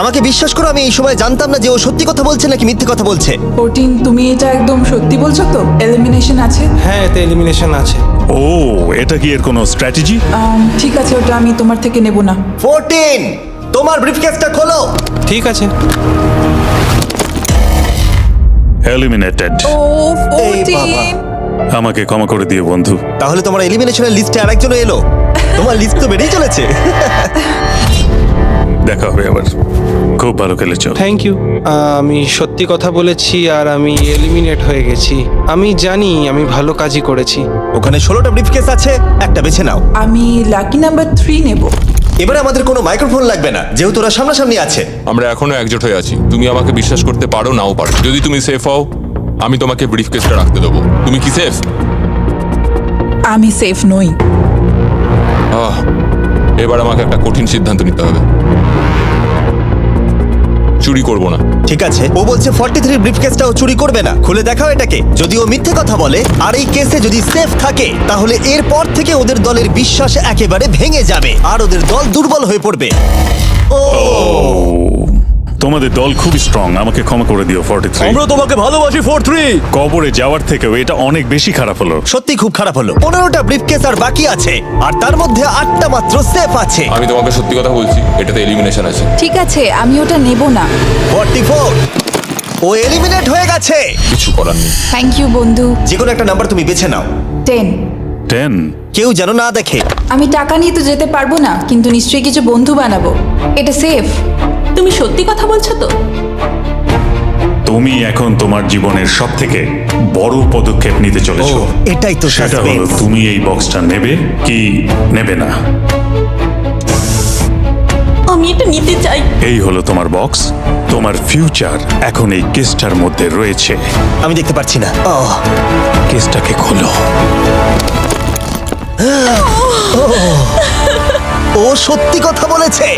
আমাকে বিশ্বাস করো, আমি এই সময় জানতাম না যে ও সত্যি কথা বলছে নাকি মিথ্যে কথা বলছে। 14, তুমি এটা একদম সত্যি বলছো তো? এলিমিনেশন আছে? হ্যাঁ, এতে এলিমিনেশন আছে। ও, এটা কি এর কোনো স্ট্র্যাটেজি? ঠিক আছে, ওটা আমি তোমার থেকে নেব না। 14, তোমার ব্রিফকেসটা খোলো। ঠিক আছে। এলিমিনেটেড। ও এই বাবা। 14। আমাকে ক্ষমা করে দিও বন্ধু। তাহলে তোমার এলিমিনেশনের লিস্টে আরেকজনও এলো। তোমার লিস্ট তো বেড়েই চলেছে। দেখা হবে আবার। খুব ভালো খেলেছো। Thank you. আমি সত্যি কথা বলেছি আর আমি এলিমিনেট হয়ে গেছি। আমি জানি আমি ভালো কাজই করেছি। ওখানে 16টা ব্রিফকেস আছে, একটা বেছে নাও। আমি লাকি নাম্বার 3 নেব। এবারে আমাদের কোনো মাইক্রোফোন লাগবে না, যেহেতু ওরা সামনাসামনি আছে। আমরা এখনো একজোট হয়ে আছি। তুমি আমাকে বিশ্বাস করতে পারো, নাও পারো। যদি তুমি সেফ হও, আমি তোমাকে ব্রিফকেসটা রাখতে দেবো। তুমি কি সেফ? আমি সেফ নই। এবার আমাকে একটা কঠিন সিদ্ধান্ত নিতে হবে। চুরি করব না। ঠিক আছে, ও বলছে 43 ব্রিফকেসটাও চুরি করবে না। খুলে দেখাও এটাকে। যদি ও মিথ্যে কথা বলে আর এই কেসে যদি সেফ থাকে, তাহলে এরপর থেকে ওদের দলের বিশ্বাস একেবারে ভেঙে যাবে আর ওদের দল দুর্বল হয়ে পড়বে। ও তোমাদের দল খুবই স্ট্রং, আমাকে ক্ষমা করে দিও 43। আমরা তোমাকে ভালোবাসি 43। কবরে যাওয়ার থেকেও এটা অনেক বেশি খারাপ হলো। সত্যি খুব খারাপ হলো। 15টা ব্রিফকেস আর বাকি আছে, আর তার মধ্যে 8টা মাত্র সেফ আছে। আমি তোমাকে সত্যি কথা বলছি, এটাতে এলিমিনেশন আছে। ঠিক আছে, আমি ওটা নেব না। 44, ও এলিমিনেট হয়ে গেছে। কিছু করার নেই। থ্যাংক ইউ বন্ধু। যে কোনো একটা নাম্বার তুমি বেছে নাও। 10। 10। কেউ যেন না দেখে। আমি টাকা নিয়ে তো যেতে পারবো না, কিন্তু নিশ্চয়ই কিছু বন্ধু বানাবো। এটা সেফ। তুমি সত্যি কথা বলছো তো? তুমি এখন তোমার জীবনের সব থেকে বড় পদক্ষেপ নিতে চলেছো। ও, এটাই তো সেটা হলো suspense। তুমি এই বক্সটা নেবে কি নেবে না। আমি এটা নিতে চাই। এই হলো তোমার বক্স। তোমার ফিউচার এখন এই কেসটার মধ্যে রয়েছে। আমি দেখতে পাচ্ছি না। কেসটাকে খোলো। ও সত্যি কথা বলেছে।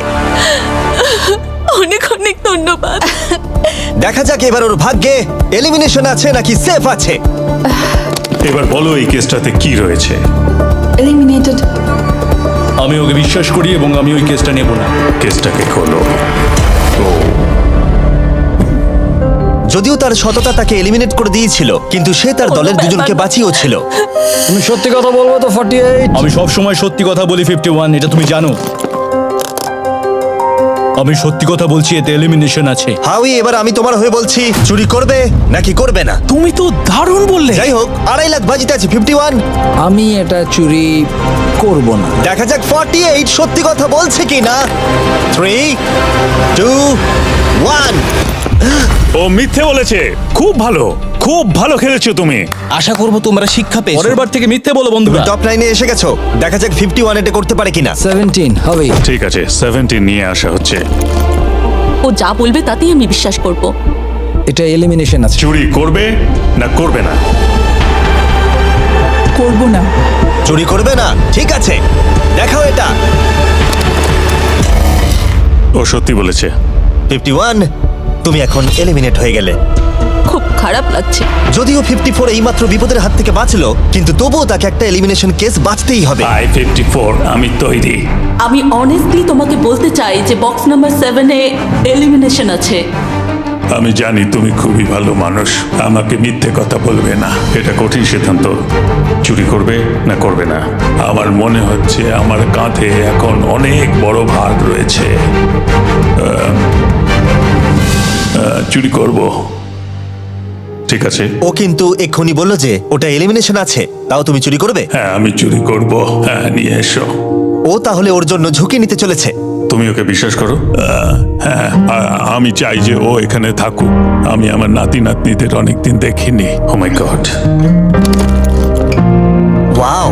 অনেক অনেক ধন্যবাদ। দেখা যাক এবার ওর ভাগ্যে এলিমিনেশন আছে নাকি সেফ আছে। এবার বলো এই কেসটাতে কি রয়েছে। এলিমিনেটেড। আমি ওকে বিশ্বাস করি এবং আমি ওই কেসটা নেব না। কেসটাকে খোলো। যদিও তার সততা তাকে এলিমিনেট করে দিয়েছিল, কিন্তু সে তার দলের দুজনকে বাঁচিয়েও ছিল। তুমি সত্যি কথা বলবো তো 48? আমি সব সময় সত্যি কথা বলি 51, এটা তুমি জানো। আমি সত্যি কথা বলছি, এতে এলিমিনেশন আছে। হাউই, এবার আমি তোমার হয়ে বলছি, চুরি করবে নাকি করবে না? তুমি তো দারুণ বললে। যাই হোক, 2.5 লাখ বাজিতে আছে 51। আমি এটা চুরি করব না। দেখা যাক 48 সত্যি কথা বলছে কি না। 3, 2, 1। ও মিথ্যে বলেছে। খুব ভালো, খুব ভালো খেলেছো তুমি। আশা করব তোমরা শিক্ষা পেয়েছো। পরের বার থেকে মিথ্যে বলো বন্ধুরা। টপ 9 এ এসে গেছো। দেখা যাক 51 এটা করতে পারে কিনা। 17 হবে। ঠিক আছে, 17 নিয়ে আসা হচ্ছে। ও যা বলবে তাতেই আমি বিশ্বাস করব। এটা এলিমিনেশন আছে। চুরি করবে না করবে না? করব না। চুরি করবে না? ঠিক আছে, দেখাও এটা। ও সত্যি বলেছে। 51, তুমি এখন এলিমিনেট হয়ে গেলে। খুব খারাপ লাগছে। যদিও 54 এইমাত্র বিপদের হাত থেকে বাঁচলো, কিন্তু তবুও তাকে একটা এলিমিনেশন কেস বাঁচতেই হবে। I-54, আমি তৈরি। আমি অনেস্টলি তোমাকে বলতে চাই যে বক্স নাম্বার 7 এ এলিমিনেশন আছে। আমি জানি তুমি খুবই ভালো মানুষ, আমাকে মিথ্যে কথা বলবে না। এটা কঠিন সিদ্ধান্ত, চুরি করবে না করবে না। আমার মনে হচ্ছে আমার কাঁধে এখন অনেক বড় ভার রয়েছে। চুরি করব। ঠিক আছে। ও কিন্তু এক্ষুনি বললো যে ওটা এলিমিনেশন আছে, তাও তুমি চুরি করবে? হ্যাঁ, আমি চুরি করব। হ্যাঁ, নিয়ে এসো। ও তাহলে ওর জন্য ঝুঁকি নিতে চলেছে। তুমি ওকে বিশ্বাস করো? হ্যাঁ, আমি চাই যে ও এখানে থাকুক। আমি আমার নাতি নাতনিদের অনেকদিন দেখিনি। ও মাই গড। ওয়াও,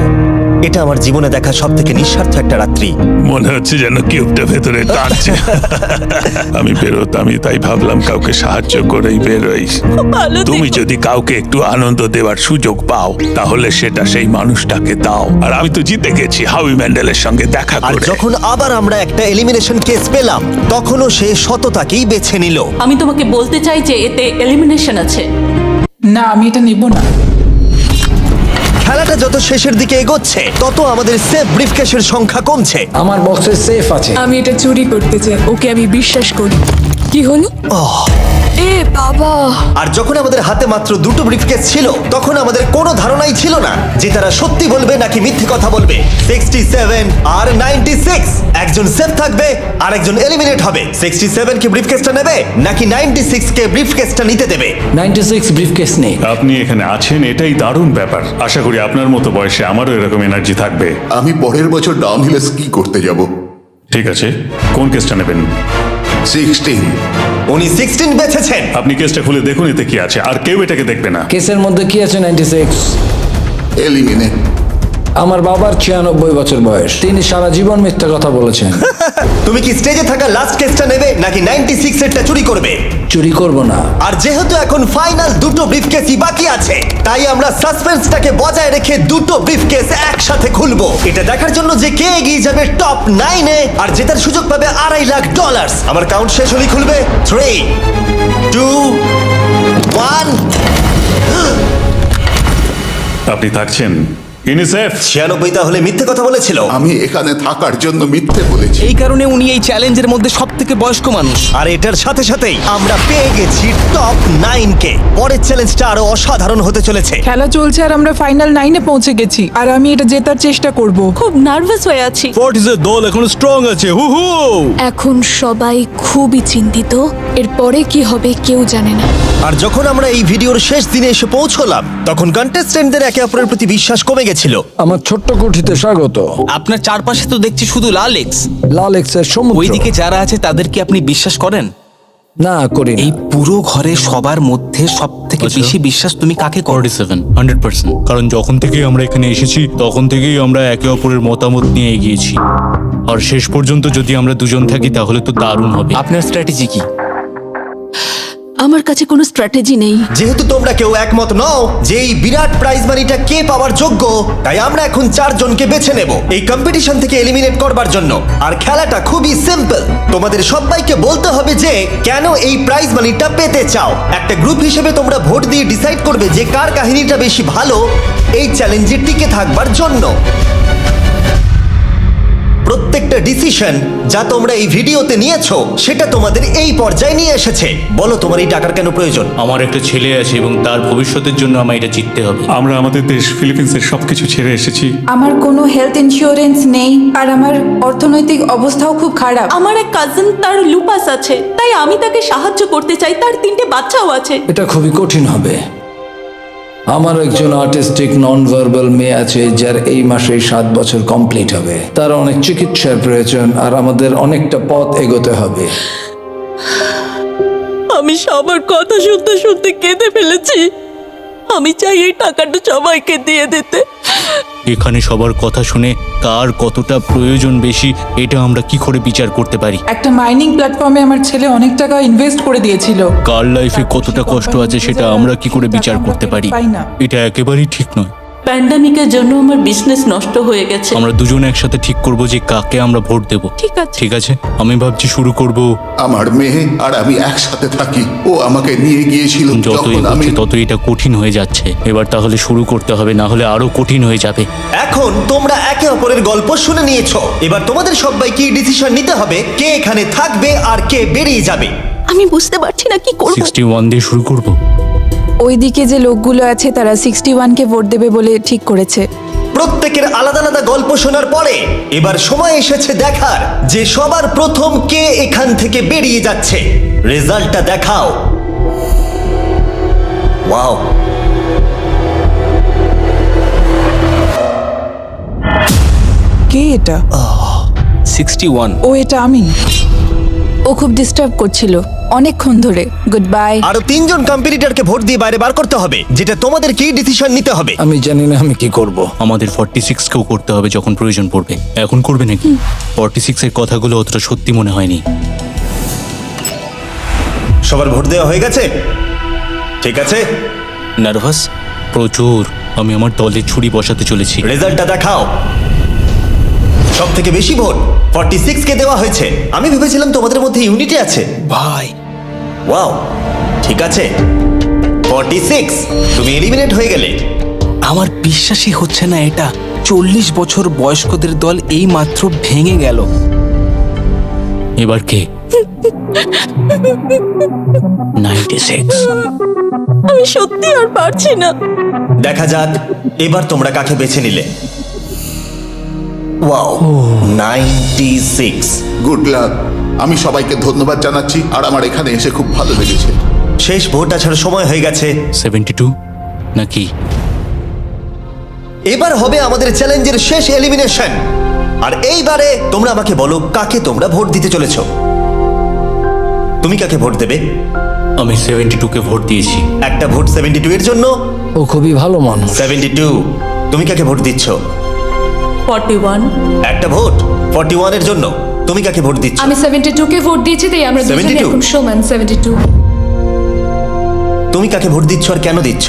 এটা আমার জীবনে দেখা সব থেকে নিঃস্বার্থ একটা রাত্রি। মনে হচ্ছে যেন কিউবটা ভেতরে টানছে। আমি বেরোতামই, তাই ভাবলাম কাউকে সাহায্য করেই বেরোই। তুমি যদি কাউকে একটু আনন্দ দেওয়ার সুযোগ পাও, তাহলে সেটা সেই মানুষটাকে দাও। আর আমি তো জিতে গেছি হাউই ম্যান্ডেলের সঙ্গে দেখা আর করে। যখন আবার আমরা একটা এলিমিনেশন কেস পেলাম, তখনও সে সততাকেই বেছে নিল। আমি তোমাকে বলতে চাই যে এতে এলিমিনেশন আছে। না, আমি এটা নেব না। খেলাটা যত শেষের দিকে এগোচ্ছে, তত আমাদের সেফ ব্রিফকেসের সংখ্যা কমছে। আমার বক্সে সেফ আছে। আমি এটা চুরি করতে চাই। ওকে আমি বিশ্বাস করি। কি হলো? এ বাবা! আর যখন আমাদের হাতে মাত্র 2টো ব্রিফকেস ছিল, তখন আমাদের কোনো ধারণাই ছিল না যে তারা সত্যি বলবে নাকি মিথ্যে কথা বলবে। 67 আর 96, একজন সেফ থাকবে আর একজন এলিমিনেট হবে। 67 কি ব্রিফকেসটা নেবে নাকি 96 কে ব্রিফকেসটা নিতে দেবে? 96 ব্রিফকেস নেই। আপনি এখানে আছেন, এটাই দারুণ ব্যাপার। আশা করি আপনার মতো বয়সে আমারও এরকম এনার্জি থাকবে। আমি পরের বছর ডাউনহিলে স্কি করতে যাব। ঠিক আছে, কোন কেসটা নেবেন? 16। উনি 16 বেছেছেন। আপনি কেসটা খুলে দেখুন এতে কি আছে, আর কেউ এটাকে দেখবে না। কেসের মধ্যে কি আছে? 96। এলিমিনেট। আমার বাবার 96 বছর বয়স। তিনি সারা জীবন মিথ্যা কথা বলেছেন। তুমি কি স্টেজে থাকা লাস্ট কেসটা নেবে নাকি 96 এরটা চুরি করবে? চুরি করব না। আর যেহেতু এখন ফাইনাল 2টো ব্রিফকেসই বাকি আছে, তাই আমরা সাসপেন্সটাকে বজায় রেখে 2টো ব্রিফকেস একসাথে খুলবো। এটা দেখার জন্য যে কে এগিয়ে যাবে টপ 9 এ আর জেতার সুযোগ পাবে $2.5 লাখ। আমার কাউন্ট শেষ হলেই খুলবে। 3, 2, 1। আপনি থাকছেন? ইউনিসেফ 96 তাহলে মিথ্যে কথা বলেছিল। আমি এখানে থাকার জন্য মিথ্যে বলেছি। এই কারণে উনি এই চ্যালেঞ্জের মধ্যে সব থেকে বয়স্ক মানুষ। আর এটার সাথে সাথেই আমরা পেয়ে গেছি টপ 9 কে। পরের চ্যালেঞ্জটা আরো অসাধারণ হতে চলেছে। খেলা চলছে আর আমরা ফাইনাল 9-এ পৌঁছে গেছি আর আমি এটা জেতার চেষ্টা করব। খুব নার্ভাস হয়ে আছি। ফর্টিসের দল এখনো স্ট্রং আছে। হু হু। এখন সবাই খুবই চিন্তিত, এরপরে কি হবে কেউ জানে না। আর যখন আমরা এই ভিডিওর শেষ দিনে এসে পৌঁছলাম তখন কন্টেস্টেন্টদের একে অপরের প্রতি বিশ্বাস কমে গেছিল। আমার ছোট্ট কুঠিতে স্বাগত। আপনার চারপাশে তো দেখছি শুধু লাল এক্স। লাল এক্সের সমুদ্র। ওইদিকে যারা আছে তাদের কি আপনি বিশ্বাস করেন? না করি না। এই পুরো ঘরে সবার মধ্যে সব থেকে আচ্ছা। বেশি বিশ্বাস তুমি কাকে করো? 47 100%। কারণ যখন থেকেই আমরা এখানে এসেছি তখন থেকেই আমরা একে অপরের মতামত নিয়ে এগিয়েছি। আর শেষ পর্যন্ত যদি আমরা দুজন থাকি তাহলে তো দারুণ হবে। আপনার স্ট্র্যাটেজি কি? আমার কাছে কোনো স্ট্র্যাটেজি নেই। যেহেতু তোমরা কেউ একমত নও যে এই বিরাট প্রাইজ মানিটা কে পাওয়ার যোগ্য, তাই আমরা এখন 4 জনকে বেছে নেব এই কম্পিটিশন থেকে এলিমিনেট করবার জন্য। আর খেলাটা খুবই সিম্পল। তোমাদের সবাইকে বলতে হবে যে কেন এই প্রাইজ মানিটা পেতে চাও। একটা গ্রুপ হিসেবে তোমরা ভোট দিয়ে ডিসাইড করবে যে কার কাহিনীটা বেশি ভালো এই চ্যালেঞ্জে টিকে থাকবার জন্য। প্রত্যেকটা ডিসিশন যা তোমরা এই ভিডিওতে নিয়েছো সেটা তোমাদের এই পর্যায়ে নিয়ে এসেছে। বলো তোমার এই টাকার কেন প্রয়োজন? আমার একটা ছেলে আছে এবং তার ভবিষ্যতের জন্য আমার এটা জিততে হবে। আমরা আমাদের দেশ ফিলিপিন্সের সবকিছু ছেড়ে এসেছি। আমার কোনো হেলথ ইন্স্যুরেন্স নেই আর আমার অর্থনৈতিক অবস্থাও খুব খারাপ। আমার এক কাজিন, তার লুপাস আছে, তাই আমি তাকে সাহায্য করতে চাই। তার 3টে বাচ্চাও আছে। এটা খুবই কঠিন হবে। আমার একজন আর্টিস্টিক নন ভার্বাল মেয়ে আছে যার এই মাসে 7 বছর কমপ্লিট হবে। তার অনেক চিকিৎসার প্রয়োজন আর আমাদের অনেকটা পথ এগোতে হবে। আমি সবার কথা শুনতে শুনতে কেঁদে ফেলেছি। আমি চাই এই টাকাটা সবাইকে দিয়ে দিতে। এখানে সবার কথা শুনে কার কতটা প্রয়োজন বেশি এটা আমরা কি করে বিচার করতে পারি? একটা মাইনিং প্ল্যাটফর্মে আমার ছেলে অনেক টাকা ইনভেস্ট করে দিয়েছিল। কার লাইফে কতটা কষ্ট আছে সেটা আমরা কি করে বিচার করতে পারি? পাই না। এটা একেবারেই ঠিক নয়। প্যান্ডামিকের জন্য আমার বিজনেস নষ্ট হয়ে গেছে। আমরা দুজন একসাথে ঠিক করব যে কাকে আমরা ভোট দেব। ঠিক আছে। ঠিক আছে, আমি ভাবছি শুরু করব। আমার মেয়ে আর আমি একসাথে থাকি। ও আমাকে নিয়ে গিয়েছিল যত যখন আমি এগোচ্ছে তত এটা কঠিন হয়ে যাচ্ছে। এবার তাহলে শুরু করতে হবে, না হলে আরো কঠিন হয়ে যাবে। এখন তোমরা একে অপরের গল্প শুনে নিয়েছো। এবার তোমাদের সবাইকে ডিসিশন নিতে হবে কে এখানে থাকবে আর কে বেরিয়ে যাবে। আমি বুঝতে পারছি না কি করব। 61 দিয়ে শুরু করব। ওইদিকে যে লোকগুলো আছে তারা 61-কে ভোট দেবে বলে ঠিক করেছে। প্রত্যেকের আলাদা আলাদা গল্প শোনার পরে এবার সময় এসেছে দেখার যে সবার প্রথম কে এখান থেকে বেরিয়ে যাচ্ছে। রেজাল্টটা দেখাও। ওয়াও, কে এটা? 61। ও এটা আমি। ও খুব ডিস্টার্ব করছিল অনেকক্ষণ ধরে। Good bye. আরো 3 জন কম্পিটিটরকে ভোট দিয়ে বাইরে বার করতে হবে, যেটা তোমাদের কি ডিসিশন নিতে হবে। আমি জানি না আমি কি করব। আমাদের 46 কেও করতে হবে যখন প্রয়োজন পড়বে। এখন করবে নাকি? 46 এর কথাগুলো অতটা সত্যি মনে হয়নি। সবার ভোট দেওয়া হয়ে গেছে? ঠিক আছে, নার্ভাস প্রচুর। আমি আমার দলে ছুরি বসাতে চলেছি। রেজাল্টটা দেখাও। সব থেকে বেশি ভোট 46 কে দেওয়া হয়েছে। আমি ভেবেছিলাম তোমাদের মধ্যে ইউনিটি আছে। ভাই, ওয়াও, ঠিক আছে 46, তুমি এলিমিনেট হয়ে গেলে। আমার বিশ্বাসই হচ্ছে না এটা। 40 বছর বয়স্কদের দল এই মাত্র ভেঙে গেল। এবার কে? 96। আমি সত্যি আর পারছি না। দেখা যাক এবার তোমরা কাকে বেছে নিলে। ওয়াও, 96। Good luck. আমি সবাইকে ধন্যবাদ জানাচ্ছি আর আমার এখানে এসে খুব ভালো লেগেছে। শেষ ভোট আসার সময় হয়ে গেছে। 72 নাকি? এবার হবে আমাদের চ্যালেঞ্জের শেষ এলিমিনেশন। আর এইবারে তোমরা আমাকে বলো কাকে তোমরা ভোট দিতে চলেছো। তুমি কাকে ভোট দেবে? আমি 72 কে ভোট দিয়েছি। একটা ভোট 72 এর জন্য। ও খুবই ভালো মানুষ। 72, তুমি কাকে ভোট দিচ্ছ? 41। একটা ভোট 41 এর জন্য। তুমি কাকে ভোট দিচ্ছ? আমি 72-কে ভোট দিয়েছি, তাই আমরা দুজনে 72? এখন সমান। 72। তুমি কাকে ভোট দিচ্ছ আর কেন দিচ্ছ?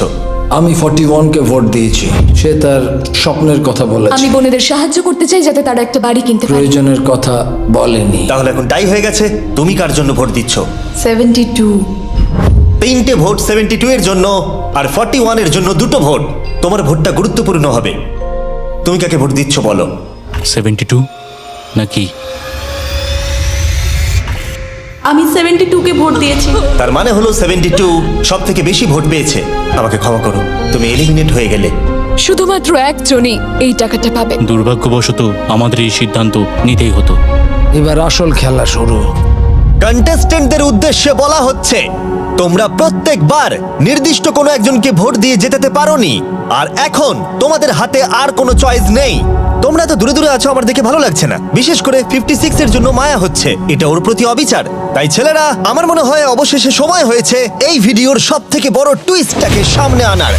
আমি 41-কে ভোট দিয়েছি। সে তার স্বপ্নের কথা বলেছে। আমি বোনেদের সাহায্য করতে চাই যাতে তারা একটা বাড়ি কিনতে পারে। প্রয়োজনের কথা বলেনি। তাহলে এখন টাই হয়ে গেছে। তুমি কার জন্য ভোট দিচ্ছ? 72। 3টে ভোট 72 এর জন্য আর 41 এর জন্য 2টো ভোট। তোমার ভোটটা গুরুত্বপূর্ণ হবে। তুমি কাকে ভোট দিচ্ছ বলো? 72 নাকি? আমি 72-কে ভোট দিয়েছি। তার মানে হলো 72 সব থেকে বেশি ভোট পেয়েছে। আমাকে ক্ষমা করো, তুমি এলিমিনেট হয়ে গেলে। শুধুমাত্র একজনই এই টাকাটা পাবে। দুর্ভাগ্যবশত আমাদের এই সিদ্ধান্ত নিতেই হতো। এবার আসল খেলা শুরু। কন্টেস্টেন্টদের উদ্দেশ্যে বলা হচ্ছে, তোমরা প্রত্যেকবার নির্দিষ্ট কোনো একজনকে ভোট দিয়ে জেতাতে পারোনি, আর এখন তোমাদের হাতে আর কোনো চয়েস নেই। তোমরা তো দূরে দূরে আছো, আমার দেখে ভালো লাগছে না। বিশেষ করে 56 এর জন্য মায়া হচ্ছে, এটা ওর প্রতি অবিচার। তাই ছেলেরা, আমার মনে হয় অবশেষে সময় হয়েছে এই ভিডিওর সব থেকে বড় টুইস্টটাকে সামনে আনার।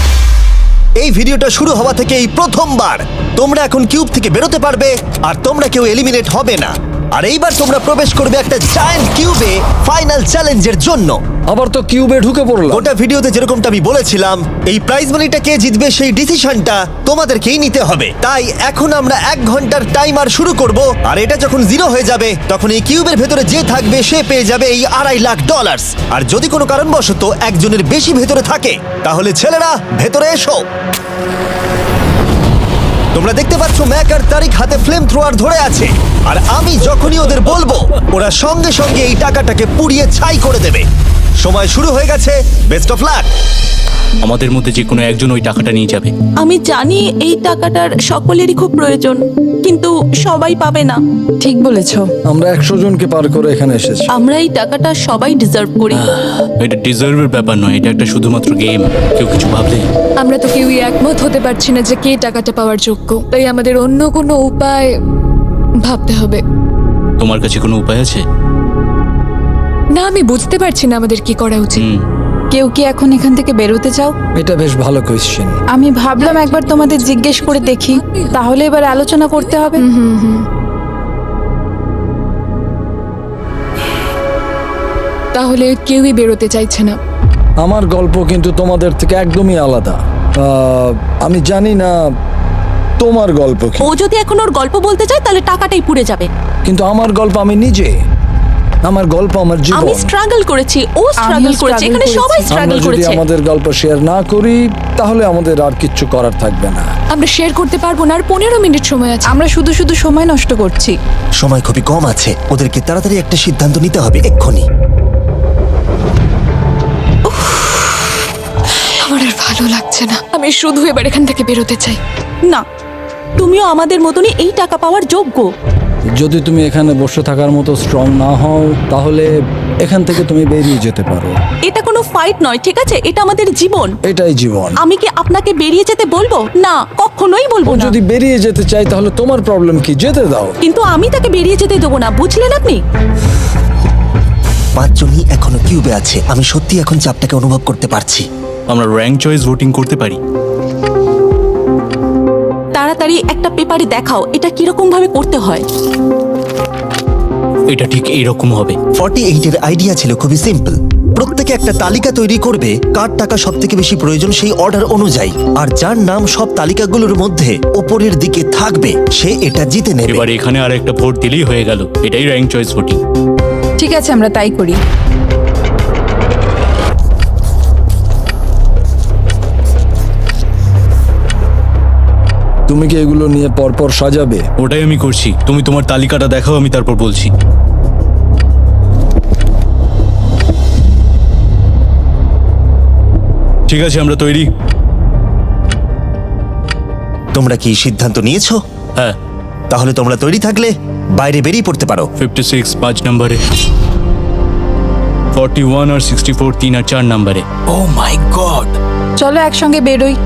এই ভিডিওটা শুরু হওয়া থেকে এই প্রথমবার তোমরা এখন কিউব থেকে বেরোতে পারবে, আর তোমরা কেউ এলিমিনেট হবে না। আর এইবার তোমরা প্রবেশ করবে একটা জায়ান্ট কিউবে ফাইনাল চ্যালেঞ্জের জন্য। আবার তো কিউবে ঢুকে পড়লাম। গোটা ভিডিওতে যেরকমটা আমি বলেছিলাম, এই প্রাইজ মানিটা কে জিতবে সেই ডিসিশনটা তোমাদেরকেই নিতে হবে। তাই এখন আমরা 1 ঘন্টার টাইমার শুরু করব, আর এটা যখন 0 হয়ে যাবে তখন এই কিউবের ভেতরে যে থাকবে সে পেয়ে যাবে এই $2.5 লাখ। আর যদি কোনো কারণবশত একজনের বেশি ভেতরে থাকে, তাহলে ছেলেরা ভেতরে এসো। তোমরা দেখতে পাচ্ছ ম্যাক আর তারিক হাতে ফ্লেম থ্রোয়ার ধরে আছে, আর আমি যখনই ওদের বলবো ওরা সঙ্গে সঙ্গে এই টাকাটাকে পুড়িয়ে ছাই করে দেবে। সময় শুরু হয়ে গেছে, বেস্ট অফ লাক। আমাদের মধ্যে যে কোনো একজন ওই টাকাটা নিয়ে যাবে। আমি জানি এই টাকাটার সকলেরই খুব প্রয়োজন, কিন্তু সবাই পাবে না। ঠিক বলেছো। আমরা 100 জনকে পার করে এখানে এসেছি। আমরা এই টাকাটা সবাই ডিজার্ভ করি। এটা ডিজার্ভের ব্যাপার নয়, এটা একটা শুধুমাত্র গেম। কেউ কিছু ভাবলে? আমরা তো কেউই একমত হতে পারছি না যে কে টাকাটা পাওয়ার যোগ্য, তাই আমাদের অন্য কোনো উপায় ভাবতে হবে। তোমার কাছে কোনো উপায় আছে? না, আমি বুঝতে পারছি না আমাদের কি করা উচিত। কেউ কি এখন এখান থেকে বেরোতে চাও? এটা বেশ ভালো কোয়েশ্চেন। আমি ভাবলাম একবার তোমাদের জিজ্ঞেস করে দেখি, তাহলে এবার আলোচনা করতে হবে। তাহলে কেউই বেরোতে চাইছে না। আমার গল্প কিন্তু তোমাদের থেকে একদমই আলাদা। আমি জানি না তোমার গল্প কি, ও যদি এখন ওর গল্প বলতে চায় তাহলে টাকাটাই পুড়ে যাবে। কিন্তু আমার গল্প আমি নিজে। আমার গল্প আমার জীবন। আমি স্ট্রাগল করেছি, ও স্ট্রাগল করেছে, এখানে সবাই আমরা স্ট্রাগল যদি করেছে। আমাদের গল্প শেয়ার না করি তাহলে আমাদের আর কিচ্ছু করার থাকবে না। আমরা শেয়ার করতে পারবো না, আর 15 মিনিট সময় আছে। আমরা শুধু শুধু সময় নষ্ট করছি। সময় খুবই কম আছে, ওদেরকে তাড়াতাড়ি একটা সিদ্ধান্ত নিতে হবে এক্ষুনি। আমার আর ভালো লাগছে না, আমি শুধু এবার এখান থেকে বেরোতে চাই। না, তুমিও আমাদের মতনই এই টাকা পাওয়ার যোগ্য। যদি তুমি এখানে বসে থাকার মতো স্ট্রং না হও তাহলে এখান থেকে তুমি বেরিয়ে যেতে পারো। এটা কোনো ফাইট নয়, ঠিক আছে? এটা আমাদের জীবন। এটাই জীবন। আমি কি আপনাকে বেরিয়ে যেতে বলবো? না, কখনোই বলবো ও না। যদি বেরিয়ে যেতে চাই তাহলে তোমার প্রবলেম কি? যেতে দাও। কিন্তু আমি তাকে বেরিয়ে যেতে দেবো না, বুঝলেন আপনি? 5 জনই এখনো কিউবে আছে। আমি সত্যি এখন চাপটাকে অনুভব করতে পারছি। আমরা র্যাঙ্ক চয়েস ভোটিং করতে পারি। তাড়াতাড়ি একটা পেপারে দেখাও এটা কিরকম ভাবে করতে হয়। এটা ঠিক এইরকম হবে। 48 এর আইডিয়া ছিল খুবই সিম্পল। প্রত্যেকে একটা তালিকা তৈরি করবে, কার টাকা সব থেকে বেশি প্রয়োজন সেই অর্ডার অনুযায়ী, আর যার নাম সব তালিকাগুলোর মধ্যে ওপরের দিকে থাকবে সে এটা জিতে নেবে। এবার এখানে আর একটা ভোট দিলেই হয়ে গেল। এটাই র্যাঙ্ক চয়েস ভোটিং। ঠিক আছে, আমরা তাই করি। তুমি কি এগুলো নিয়ে পরপর সাজাবে? ওটাই আমি করছি। তুমি তোমার তালিকাটা দেখাও, আমি তারপর বলছি। ঠিক আছে, আমরা তৈরি। তোমরা কি সিদ্ধান্ত নিয়েছো? হ্যাঁ। তাহলে তোমরা তৈরি থাকলে বাইরে বেরিয়ে পড়তে পারো। 56 5 নম্বরে, 41 আর 64 3 আর 4 নম্বরে। ও মাই গড! চলো একসঙ্গে বেরোই।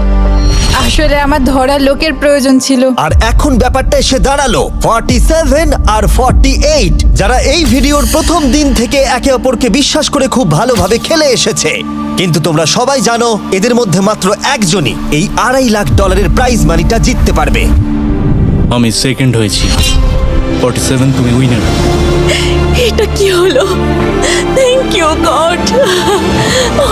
আসলে আমার ধরার লোকের প্রয়োজন ছিল। আর এখন ব্যাপারটা এসে দাঁড়ালো 47 আর 48, যারা এই ভিডিওর প্রথম দিন থেকে একে অপরকে বিশ্বাস করে খুব ভালোভাবে খেলে এসেছে। কিন্তু তোমরা সবাই জানো এদের মধ্যে মাত্র একজনই এই $2.5 লাখ প্রাইজ মানিটা জিততে পারবে। আমি সেকেন্ড হয়েছি। 47 তুমি উইনার। এটা কি হলো? থ্যাংক ইউ গড,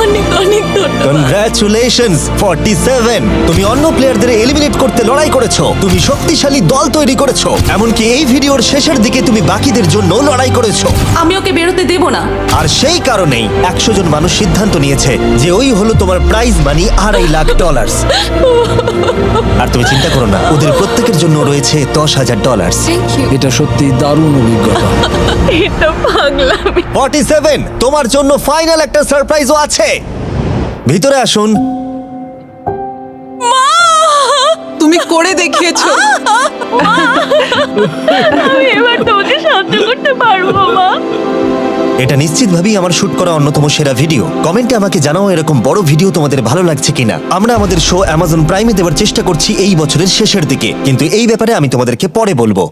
অনেক অনেক ধন্যবাদ। কনগ্রাচুলেশনস 47। তুমি অন্য প্লেয়ারদের এলিমিনেট করতে লড়াই করেছো, তুমি শক্তিশালী দল তৈরি করেছো, এমনকি এই ভিডিওর শেষের দিকে তুমি বাকিদের জন্য লড়াই করেছো। আমি ওকে বেরোতে দেব না। আর সেই কারণেই 100 জন মানুষ সিদ্ধান্ত নিয়েছে যে ওই হলো তোমার প্রাইজ মানি $2.5 লাখ। আর তুমি চিন্তা করো না, ওদের প্রত্যেকের জন্য রয়েছে $10,000। Thank you. এটা সত্যি দারুণ অভিজ্ঞতা। এটা পাগলামি। 47, তোমার জন্য ফাইনাল একটা সারপ্রাইজও আছে। ভিতরে আসুন। তুমি করে দেখিয়েছো। আমি এবার তোমাকে সাহায্য করতে পারবো মা। এটা নিশ্চিতভাবেই আমার শুট করা অন্যতম সেরা ভিডিও। কমেন্টে আমাকে জানাও এরকম বড় ভিডিও তোমাদের ভালো লাগছে কিনা। আমরা আমাদের শো অ্যামাজন প্রাইমে দেওয়ার চেষ্টা করছি এই বছরের শেষের দিকে, কিন্তু এই ব্যাপারে আমি তোমাদেরকে পরে বলবো।